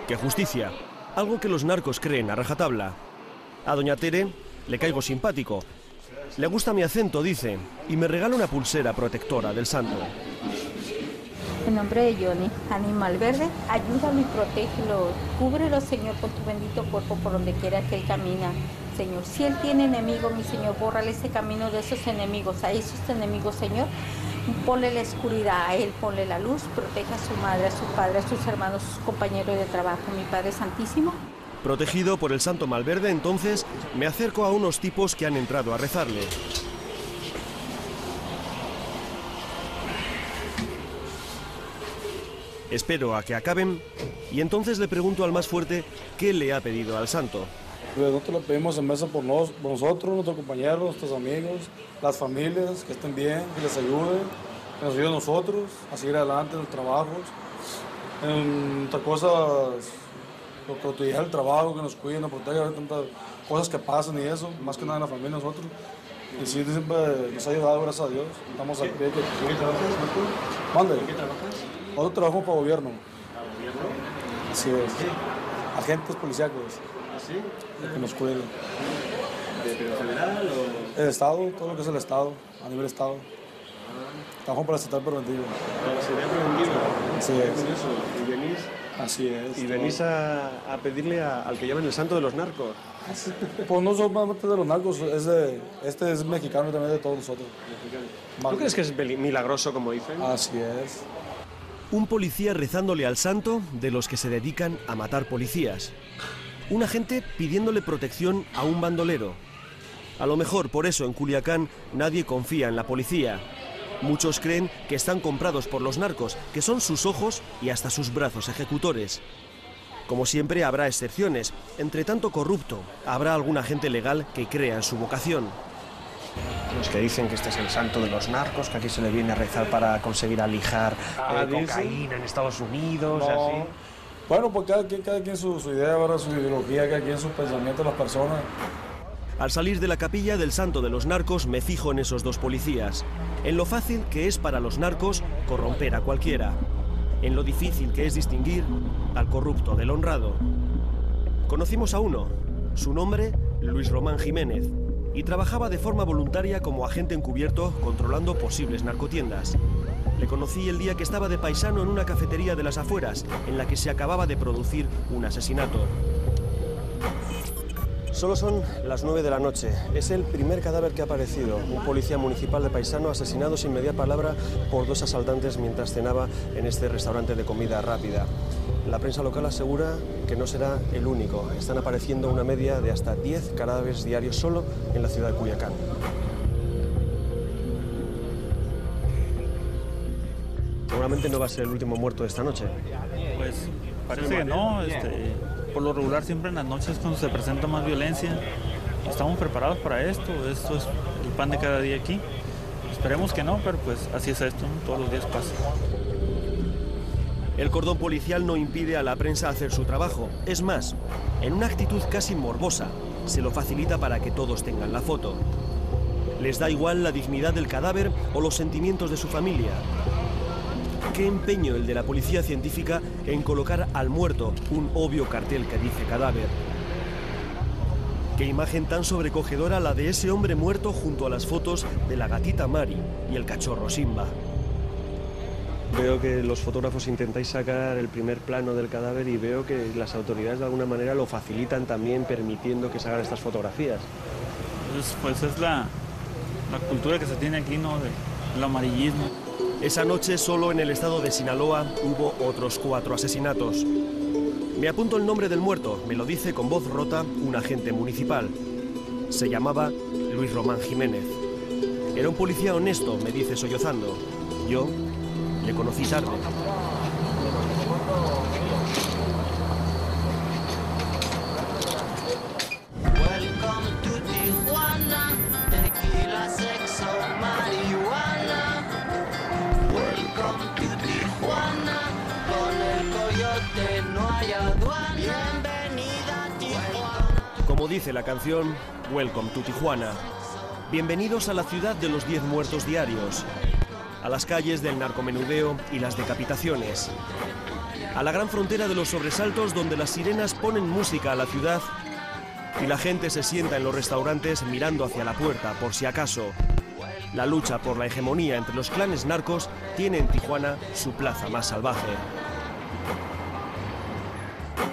que justicia, algo que los narcos creen a rajatabla. A doña Tere le caigo simpático. Le gusta mi acento, dice, y me regala una pulsera protectora del santo. En nombre de Johnny, Ani Malverde, ayúdalo y protégelo. Cúbrelo, Señor, con tu bendito cuerpo por donde quiera que él camina. Señor, si él tiene enemigo, mi Señor, bórrale ese camino de esos enemigos. A esos enemigos, Señor, ponle la oscuridad, a él ponle la luz. Protege a su madre, a su padre, a sus hermanos, sus compañeros de trabajo, mi Padre Santísimo. Protegido por el santo Malverde, entonces, me acerco a unos tipos que han entrado a rezarle. Espero a que acaben y entonces le pregunto al más fuerte qué le ha pedido al santo. Nosotros le pedimos en mesa por nosotros, nuestros compañeros, nuestros amigos, las familias, que estén bien, que les ayude, que nos ayude a nosotros a seguir adelante en los trabajos, en otras cosas, lo que el trabajo, que nos cuiden, nos protejan, tantas cosas que pasan y eso, más que nada en la familia nosotros. Y sí, siempre nos ha ayudado, gracias a Dios. Estamos al pie. ¿En qué trabajas? ¿Mande? ¿En qué trabajas? Nosotros trabajamos para gobierno. ¿Para gobierno? Así es. Agentes policíacos. ¿Sí? Que nos cuiden. ¿De federal o...? El Estado, todo lo que es el Estado, a nivel Estado. Trabajamos para el sector preventivo. ¿Para el sector preventivo? Sí es. ¿Y venís Así es. Y venís a pedirle al que llaman el santo de los narcos. Pues no solamente de los narcos, este es mexicano también de todos nosotros. ¿Tú crees que es milagroso, como dicen? Así es. Un policía rezándole al santo de los que se dedican a matar policías. Un agente pidiéndole protección a un bandolero. A lo mejor por eso en Culiacán nadie confía en la policía. Muchos creen que están comprados por los narcos, que son sus ojos y hasta sus brazos ejecutores. Como siempre habrá excepciones. Entre tanto corrupto, habrá algún agente legal que crea en su vocación. Los que dicen que este es el santo de los narcos, que aquí se le viene a rezar para conseguir alijar cocaína en Estados Unidos, No. así. Bueno, pues cada quien su idea, ¿verdad? Su ideología, cada quien su pensamiento de las personas. Al salir de la capilla del santo de los narcos me fijo en esos dos policías. En lo fácil que es para los narcos corromper a cualquiera. En lo difícil que es distinguir al corrupto del honrado. Conocimos a uno. Su nombre, Luis Román Jiménez. Y trabajaba de forma voluntaria como agente encubierto controlando posibles narcotiendas. Le conocí el día que estaba de paisano en una cafetería de las afueras, en la que se acababa de producir un asesinato. Solo son las 9 de la noche. Es el primer cadáver que ha aparecido. Un policía municipal de paisano asesinado sin media palabra por dos asaltantes mientras cenaba en este restaurante de comida rápida. La prensa local asegura que no será el único. Están apareciendo una media de hasta 10 cadáveres diarios solo en la ciudad de Culiacán. Seguramente no va a ser el último muerto de esta noche. Pues parece que no. Por lo regular siempre en las noches cuando se presenta más violencia. Estamos preparados para esto. Esto es el pan de cada día aquí. Esperemos que no, pero pues así es esto, ¿no? Todos los días pasa. El cordón policial no impide a la prensa hacer su trabajo. Es más, en una actitud casi morbosa, se lo facilita para que todos tengan la foto. Les da igual la dignidad del cadáver o los sentimientos de su familia. Qué empeño el de la policía científica en colocar al muerto un obvio cartel que dice cadáver. Qué imagen tan sobrecogedora la de ese hombre muerto junto a las fotos de la gatita Mari y el cachorro Simba. Veo que los fotógrafos intentáis sacar el primer plano del cadáver y veo que las autoridades de alguna manera lo facilitan también permitiendo que se hagan estas fotografías. Pues es la cultura que se tiene aquí, ¿no? Del amarillismo. Esa noche solo en el estado de Sinaloa hubo otros 4 asesinatos. Me apunto el nombre del muerto, me lo dice con voz rota un agente municipal. Se llamaba Luis Román Jiménez. Era un policía honesto, me dice sollozando. Yo le conocí tarde. Welcome to Tijuana, tequila, sexo, marihuana. Welcome to Tijuana, con el coyote no hay aduana. Bienvenida a Tijuana. Como dice la canción, Welcome to Tijuana. Bienvenidos a la ciudad de los 10 muertos diarios. A las calles del narcomenudeo y las decapitaciones. A la gran frontera de los sobresaltos donde las sirenas ponen música a la ciudad y la gente se sienta en los restaurantes mirando hacia la puerta por si acaso. La lucha por la hegemonía entre los clanes narcos tiene en Tijuana su plaza más salvaje.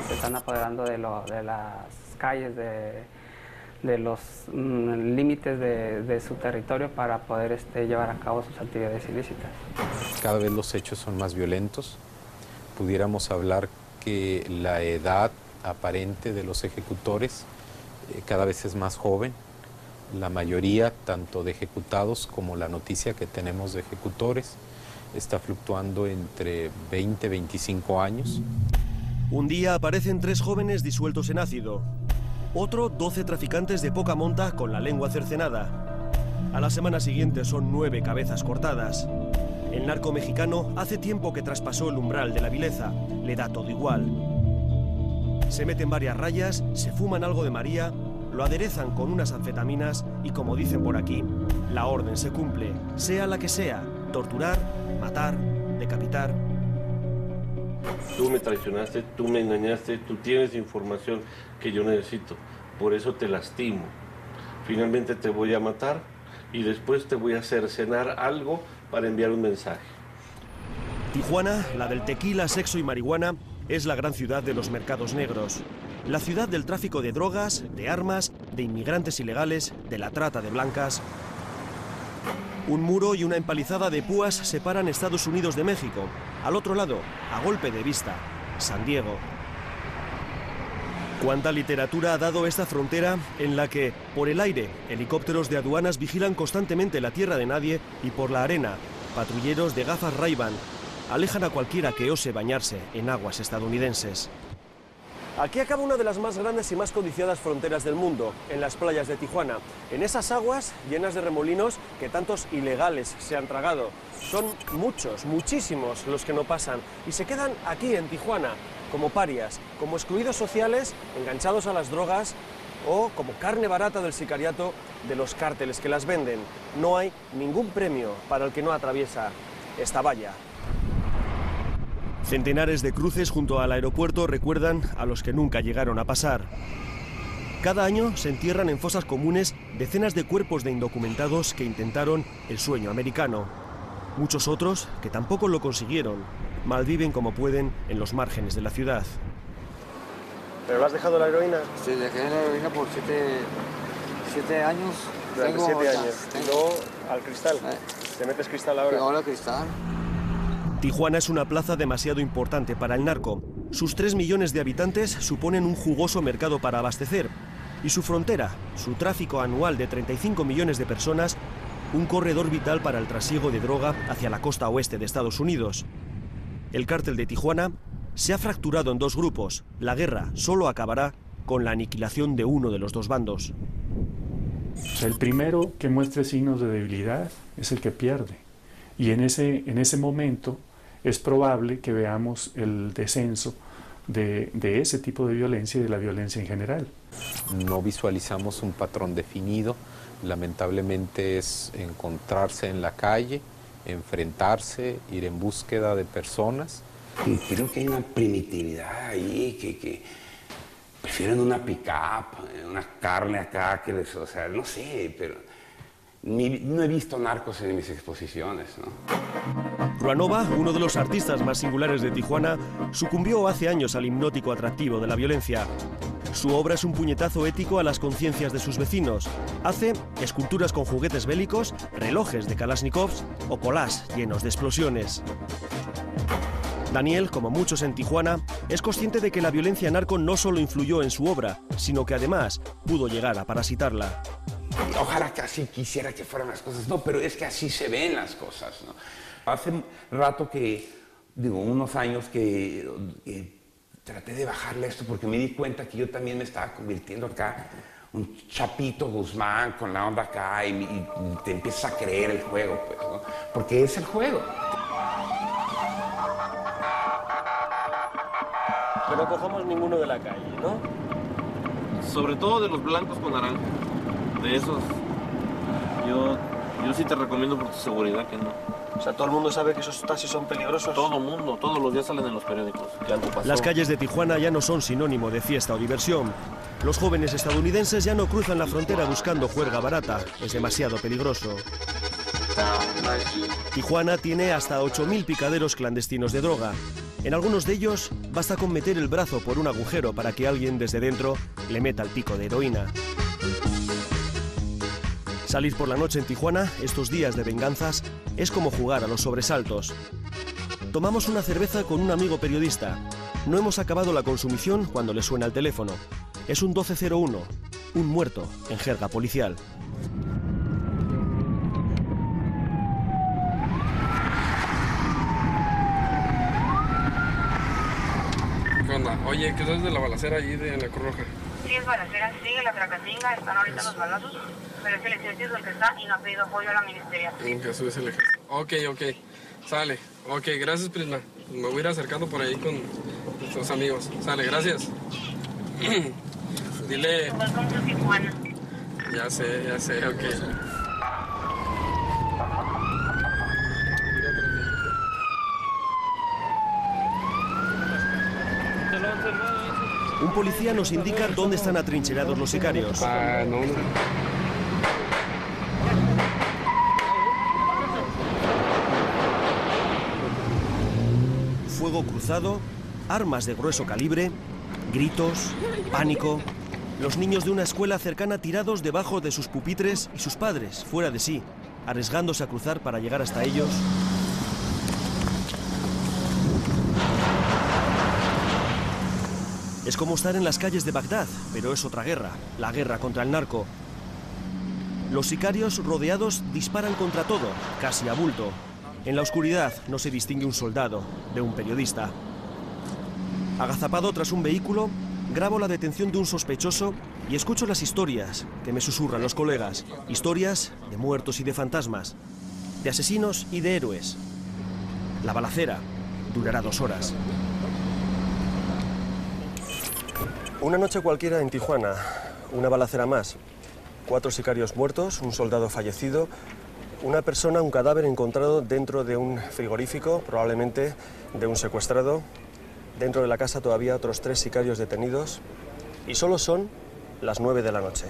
Se están apoderando de las calles, de los límites de su territorio para poder llevar a cabo sus actividades ilícitas. Cada vez los hechos son más violentos. Pudiéramos hablar que la edad aparente de los ejecutores cada vez es más joven. La mayoría, tanto de ejecutados como la noticia que tenemos de ejecutores, está fluctuando entre 20 y 25 años. Un día aparecen 3 jóvenes disueltos en ácido. Otro, 12 traficantes de poca monta con la lengua cercenada. A la semana siguiente son 9 cabezas cortadas. El narco mexicano hace tiempo que traspasó el umbral de la vileza. Le da todo igual. Se meten varias rayas, se fuman algo de María, lo aderezan con unas anfetaminas y, como dicen por aquí, la orden se cumple, sea la que sea: torturar, matar, decapitar. Tú me traicionaste, tú me engañaste, tú tienes información que yo necesito, por eso te lastimo. Finalmente te voy a matar y después te voy a hacer cenar algo para enviar un mensaje. Tijuana, la del tequila, sexo y marihuana, es la gran ciudad de los mercados negros. La ciudad del tráfico de drogas, de armas, de inmigrantes ilegales, de la trata de blancas. Un muro y una empalizada de púas separan Estados Unidos de México. Al otro lado, a golpe de vista, San Diego. ¿Cuánta literatura ha dado esta frontera en la que, por el aire, helicópteros de aduanas vigilan constantemente la tierra de nadie y por la arena, patrulleros de gafas Ray-Ban alejan a cualquiera que ose bañarse en aguas estadounidenses? Aquí acaba una de las más grandes y más codiciadas fronteras del mundo, en las playas de Tijuana. En esas aguas llenas de remolinos que tantos ilegales se han tragado. Son muchos, muchísimos los que no pasan y se quedan aquí en Tijuana, como parias, como excluidos sociales, enganchados a las drogas o como carne barata del sicariato de los cárteles que las venden. No hay ningún premio para el que no atraviesa esta valla. Centenares de cruces junto al aeropuerto recuerdan a los que nunca llegaron a pasar. Cada año se entierran en fosas comunes decenas de cuerpos de indocumentados que intentaron el sueño americano. Muchos otros, que tampoco lo consiguieron, malviven como pueden en los márgenes de la ciudad. ¿Pero lo has dejado la heroína? Sí, dejé la heroína por 7 años. Durante 7 años. Y luego al cristal. ¿Te metes cristal ahora? Ahora cristal. Tijuana es una plaza demasiado importante para el narco. Sus 3 millones de habitantes suponen un jugoso mercado para abastecer. Y su frontera, su tráfico anual de 35 millones de personas, un corredor vital para el trasiego de droga hacia la costa oeste de Estados Unidos. El cártel de Tijuana se ha fracturado en 2 grupos. La guerra solo acabará con la aniquilación de uno de los 2 bandos. El primero que muestre signos de debilidad es el que pierde. Y en ese momento es probable que veamos el descenso de ese tipo de violencia y de la violencia en general. No visualizamos un patrón definido. Lamentablemente es encontrarse en la calle, enfrentarse, ir en búsqueda de personas. Y creo que hay una primitividad ahí que prefieren una pick-up, una carne acá, o sea, no sé, pero no he visto narcos en mis exposiciones, ¿no? Ruanova, uno de los artistas más singulares de Tijuana, sucumbió hace años al hipnótico atractivo de la violencia. Su obra es un puñetazo ético a las conciencias de sus vecinos. Hace esculturas con juguetes bélicos, relojes de Kalashnikovs o collages llenos de explosiones. Daniel, como muchos en Tijuana, es consciente de que la violencia narco no solo influyó en su obra, sino que además pudo llegar a parasitarla. Ojalá que así quisiera que fueran las cosas, no, pero es que así se ven las cosas, ¿no? Hace rato unos años que traté de bajarle esto porque me di cuenta que yo también me estaba convirtiendo acá un Chapito Guzmán con la onda acá y te empiezas a creer el juego, pues, ¿no? Porque es el juego. Que no cojamos ninguno de la calle, ¿no? Sobre todo de los blancos con naranja. De esos, yo sí te recomiendo por tu seguridad que no. O sea, ¿todo el mundo sabe que esos taxis son peligrosos? Todo el mundo, todos los días salen en los periódicos que algo pasó. Las calles de Tijuana ya no son sinónimo de fiesta o diversión. Los jóvenes estadounidenses ya no cruzan la frontera buscando juerga barata. Es demasiado peligroso. Tijuana tiene hasta 8.000 picaderos clandestinos de droga. En algunos de ellos basta con meter el brazo por un agujero para que alguien desde dentro le meta el pico de heroína. Salir por la noche en Tijuana, estos días de venganzas, es como jugar a los sobresaltos. Tomamos una cerveza con un amigo periodista. No hemos acabado la consumición cuando le suena el teléfono. Es un 1201, un muerto en jerga policial. ¿Qué onda? Oye, ¿qué sabes de la balacera allí en la Cruz Roja? Sí, es balacera, sigue la tracatinga, están ahorita los balazos, pero es el ejército el que está y no ha pedido apoyo a la ministerial. Jesús es el ejército. Ok, sale. Ok, gracias, Prisma. Me voy a ir acercando por ahí con nuestros amigos. Sale, gracias. Dile... Igual como en Tijuana. Ya sé, ok. Un policía nos indica dónde están atrincherados los sicarios. No. Fuego cruzado, armas de grueso calibre, gritos, pánico. Los niños de una escuela cercana tirados debajo de sus pupitres y sus padres, fuera de sí, arriesgándose a cruzar para llegar hasta ellos. Es como estar en las calles de Bagdad, pero es otra guerra, la guerra contra el narco. Los sicarios rodeados disparan contra todo, casi a bulto. En la oscuridad no se distingue un soldado de un periodista. Agazapado tras un vehículo, grabo la detención de un sospechoso y escucho las historias que me susurran los colegas. Historias de muertos y de fantasmas, de asesinos y de héroes. La balacera durará 2 horas. Una noche cualquiera en Tijuana, una balacera más. 4 sicarios muertos, un soldado fallecido, una persona, un cadáver encontrado dentro de un frigorífico, probablemente de un secuestrado. Dentro de la casa todavía otros 3 sicarios detenidos y solo son las 9 de la noche.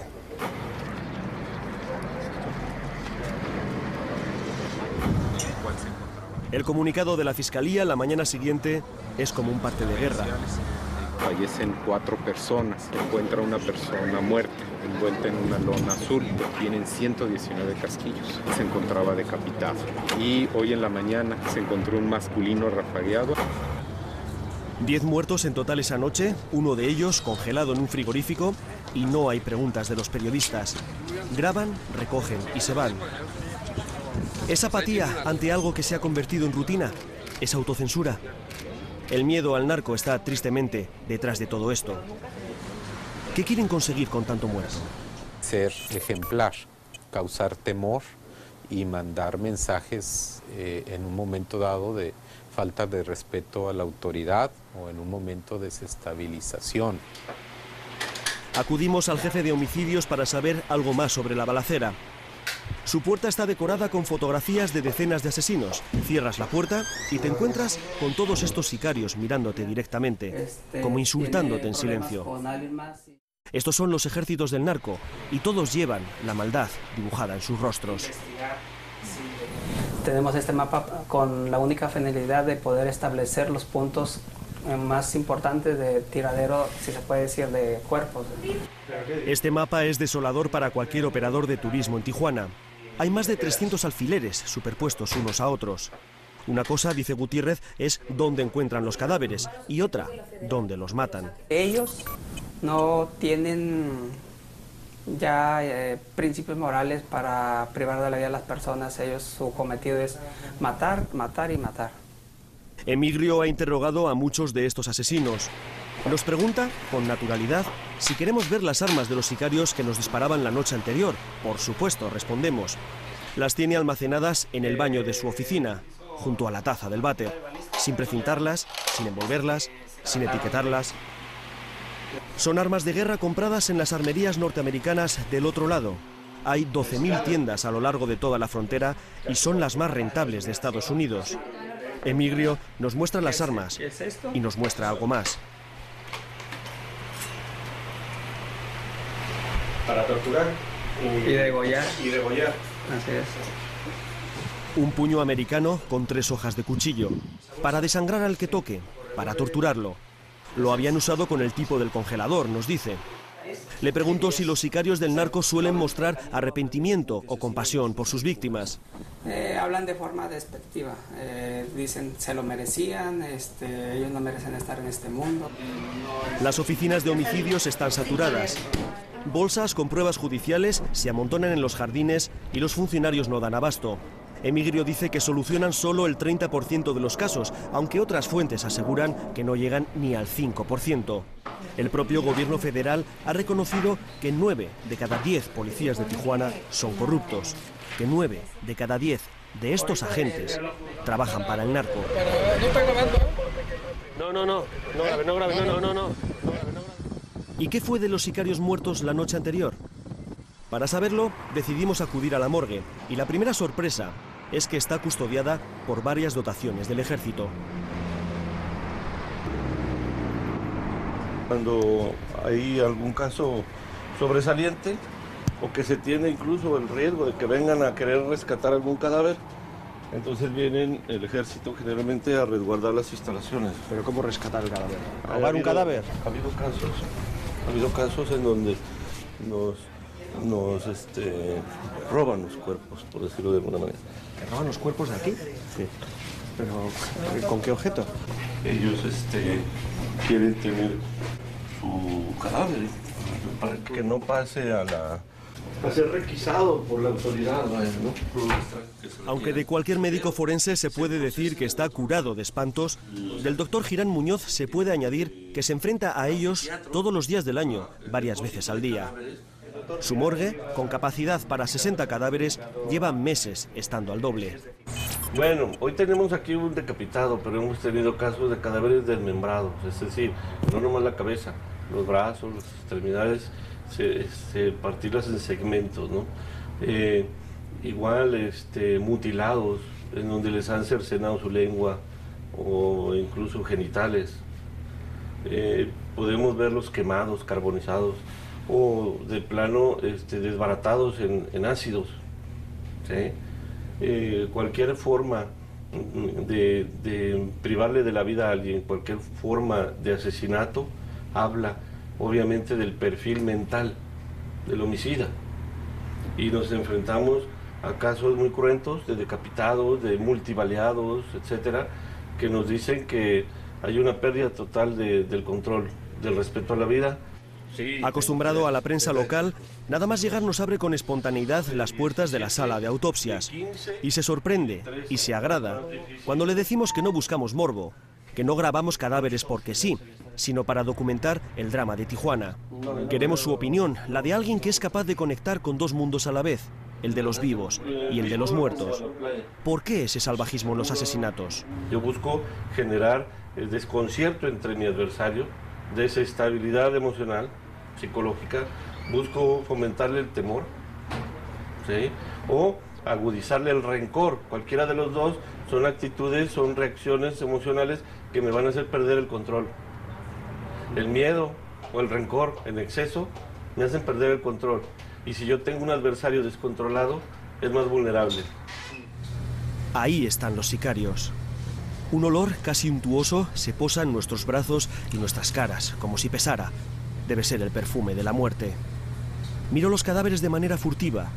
El comunicado de la Fiscalía la mañana siguiente es como un parte de guerra. Fallecen 4 personas, se encuentra una persona muerta, envuelta en una lona azul, tienen 119 casquillos, se encontraba decapitado. Y hoy en la mañana se encontró un masculino rafagueado. 10 muertos en total esa noche, uno de ellos congelado en un frigorífico, y no hay preguntas de los periodistas. Graban, recogen y se van. ¿Es apatía ante algo que se ha convertido en rutina? ¿Es autocensura? El miedo al narco está tristemente detrás de todo esto. ¿Qué quieren conseguir con tanto muerte? Ser ejemplar, causar temor y mandar mensajes en un momento dado de falta de respeto a la autoridad o en un momento de desestabilización. Acudimos al jefe de homicidios para saber algo más sobre la balacera. Su puerta está decorada con fotografías de decenas de asesinos. Cierras la puerta y te encuentras con todos estos sicarios mirándote directamente, como insultándote en silencio. Estos son los ejércitos del narco y todos llevan la maldad dibujada en sus rostros. Tenemos este mapa con la única finalidad de poder establecer los puntos más importantes de tiradero, si se puede decir, de cuerpos. Este mapa es desolador para cualquier operador de turismo en Tijuana. Hay más de 300 alfileres superpuestos unos a otros. Una cosa, dice Gutiérrez, es dónde encuentran los cadáveres y otra, dónde los matan. Ellos no tienen ya principios morales para privar de la vida a las personas. Ellos, su cometido es matar, matar y matar. Emigrio ha interrogado a muchos de estos asesinos. Nos pregunta, con naturalidad, si queremos ver las armas de los sicarios que nos disparaban la noche anterior. Por supuesto, respondemos. Las tiene almacenadas en el baño de su oficina, junto a la taza del váter, sin precintarlas, sin envolverlas, sin etiquetarlas. Son armas de guerra compradas en las armerías norteamericanas del otro lado. Hay 12.000 tiendas a lo largo de toda la frontera y son las más rentables de Estados Unidos. Emigrio nos muestra las armas y nos muestra algo más. Para torturar y degollar. Así es. Un puño americano con 3 hojas de cuchillo. Para desangrar al que toque, para torturarlo. Lo habían usado con el tipo del congelador, nos dice. Le pregunto si los sicarios del narco suelen mostrar arrepentimiento o compasión por sus víctimas. Hablan de forma despectiva. Dicen se lo merecían, ellos no merecen estar en este mundo. Las oficinas de homicidios están saturadas. Bolsas con pruebas judiciales se amontonan en los jardines y los funcionarios no dan abasto. Emigrio dice que solucionan solo el 30% de los casos, aunque otras fuentes aseguran que no llegan ni al 5%. El propio gobierno federal ha reconocido que 9 de cada 10 policías de Tijuana son corruptos, que 9 de cada 10 de estos agentes trabajan para el narco. No grave. ¿Y qué fue de los sicarios muertos la noche anterior? Para saberlo, decidimos acudir a la morgue, y la primera sorpresa es que está custodiada por varias dotaciones del ejército. Cuando hay algún caso sobresaliente o que se tiene incluso el riesgo de que vengan a querer rescatar algún cadáver, Entonces vienen el ejército generalmente a resguardar las instalaciones. ¿Pero cómo rescatar el cadáver? ¿Ahogar un cadáver? Ha habido casos en donde nos roban los cuerpos, por decirlo de alguna manera. ¿Que roban los cuerpos de aquí? Sí. ¿Pero con qué objeto? Ellos quieren tener su cadáver para que no pase a ser requisado por la autoridad, ¿no? Aunque de cualquier médico forense se puede decir que está curado de espantos, del doctor Girán Muñoz se puede añadir que se enfrenta a ellos todos los días del año, varias veces al día. Su morgue, con capacidad para 60 cadáveres, lleva meses estando al doble. Bueno, hoy tenemos aquí un decapitado, pero hemos tenido casos de cadáveres desmembrados, es decir, no nomás la cabeza, los brazos, las extremidades, partirlas en segmentos, ¿no? Igual mutilados, en donde les han cercenado su lengua o incluso genitales. Podemos verlos quemados, carbonizados o de plano desbaratados en ácidos, ¿sí? Cualquier forma de privarle de la vida a alguien, cualquier forma de asesinato, habla obviamente del perfil mental del homicida. Y nos enfrentamos a casos muy cruentos de decapitados, de multibaleados, etcétera, que nos dicen que hay una pérdida total del control, del respeto a la vida. Acostumbrado a la prensa local, nada más llegar nos abre con espontaneidad las puertas de la sala de autopsias y se sorprende y se agrada cuando le decimos que no buscamos morbo, que no grabamos cadáveres porque sí, sino para documentar el drama de Tijuana. Queremos su opinión, la de alguien que es capaz de conectar con dos mundos a la vez, el de los vivos y el de los muertos. ¿Por qué ese salvajismo en los asesinatos? Yo busco generar el desconcierto entre mi adversario, desestabilidad emocional, psicológica, busco fomentarle el temor, ¿sí? O agudizarle el rencor. Cualquiera de los dos son actitudes, son reacciones emocionales que me van a hacer perder el control. El miedo o el rencor en exceso me hacen perder el control. Y si yo tengo un adversario descontrolado, es más vulnerable. Ahí están los sicarios. Un olor casi untuoso se posa en nuestros brazos y nuestras caras, como si pesara. Debe ser el perfume de la muerte. Miro los cadáveres de manera furtiva.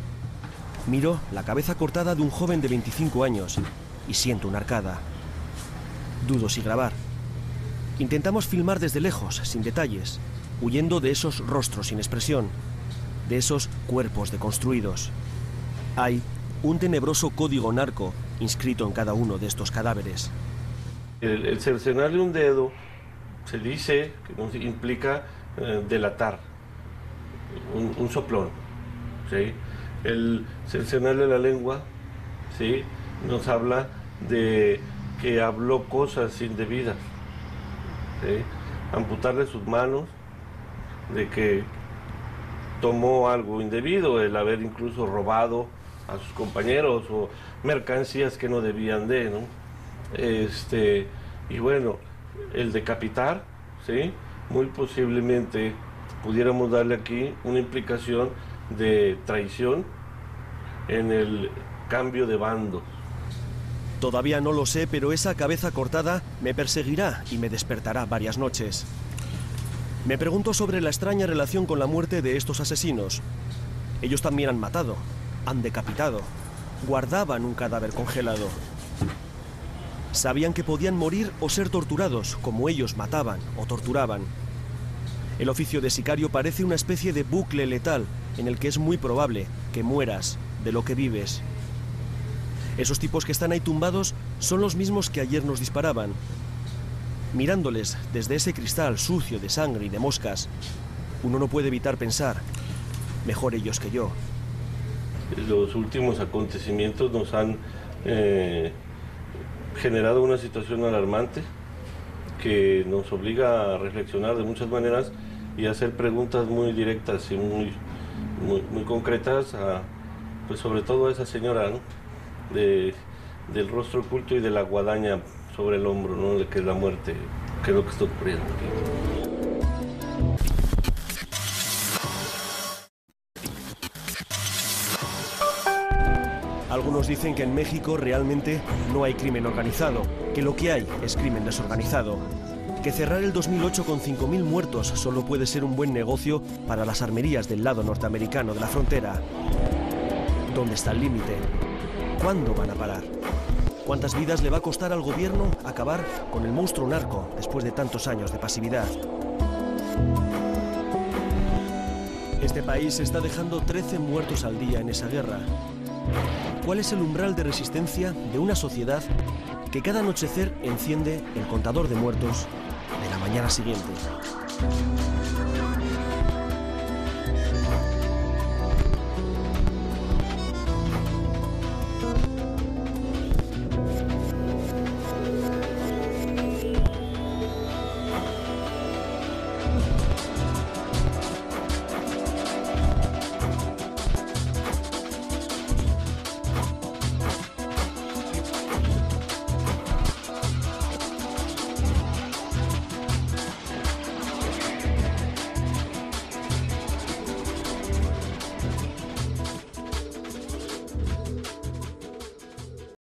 Miro la cabeza cortada de un joven de 25 años y siento una arcada. Dudo si grabar. Intentamos filmar desde lejos, sin detalles, huyendo de esos rostros sin expresión, de esos cuerpos deconstruidos. Hay un tenebroso código narco inscrito en cada uno de estos cadáveres. El cercenarle un dedo se dice que implica delatar, un soplón, ¿sí? El cercenarle la lengua, ¿sí?, nos habla de que habló cosas indebidas, ¿sí? Amputarle sus manos, de que tomó algo indebido, el haber incluso robado a sus compañeros o mercancías que no debían de, ¿no? Y bueno, el decapitar, ¿sí?, muy posiblemente pudiéramos darle aquí una implicación de traición en el cambio de bando. Todavía no lo sé, pero esa cabeza cortada me perseguirá y me despertará varias noches. Me pregunto sobre la extraña relación con la muerte de estos asesinos. Ellos también han matado, han decapitado, guardaban un cadáver congelado. Sabían que podían morir o ser torturados, como ellos mataban o torturaban. El oficio de sicario parece una especie de bucle letal en el que es muy probable que mueras de lo que vives. Esos tipos que están ahí tumbados son los mismos que ayer nos disparaban. Mirándoles desde ese cristal sucio de sangre y de moscas, uno no puede evitar pensar, mejor ellos que yo. Los últimos acontecimientos nos han generado una situación alarmante que nos obliga a reflexionar de muchas maneras y a hacer preguntas muy directas y muy concretas, pues sobre todo a esa señora, ¿no?, del rostro oculto y de la guadaña sobre el hombro, ¿no?, de que es la muerte, que es lo que está ocurriendo aquí. Algunos dicen que en México realmente no hay crimen organizado, que lo que hay es crimen desorganizado, que cerrar el 2008 con 5.000 muertos solo puede ser un buen negocio para las armerías del lado norteamericano de la frontera. ¿Dónde está el límite? ¿Cuándo van a parar? ¿Cuántas vidas le va a costar al gobierno acabar con el monstruo narco después de tantos años de pasividad? Este país está dejando 13 muertos al día en esa guerra. ¿Cuál es el umbral de resistencia de una sociedad que cada anochecer enciende el contador de muertos de la mañana siguiente?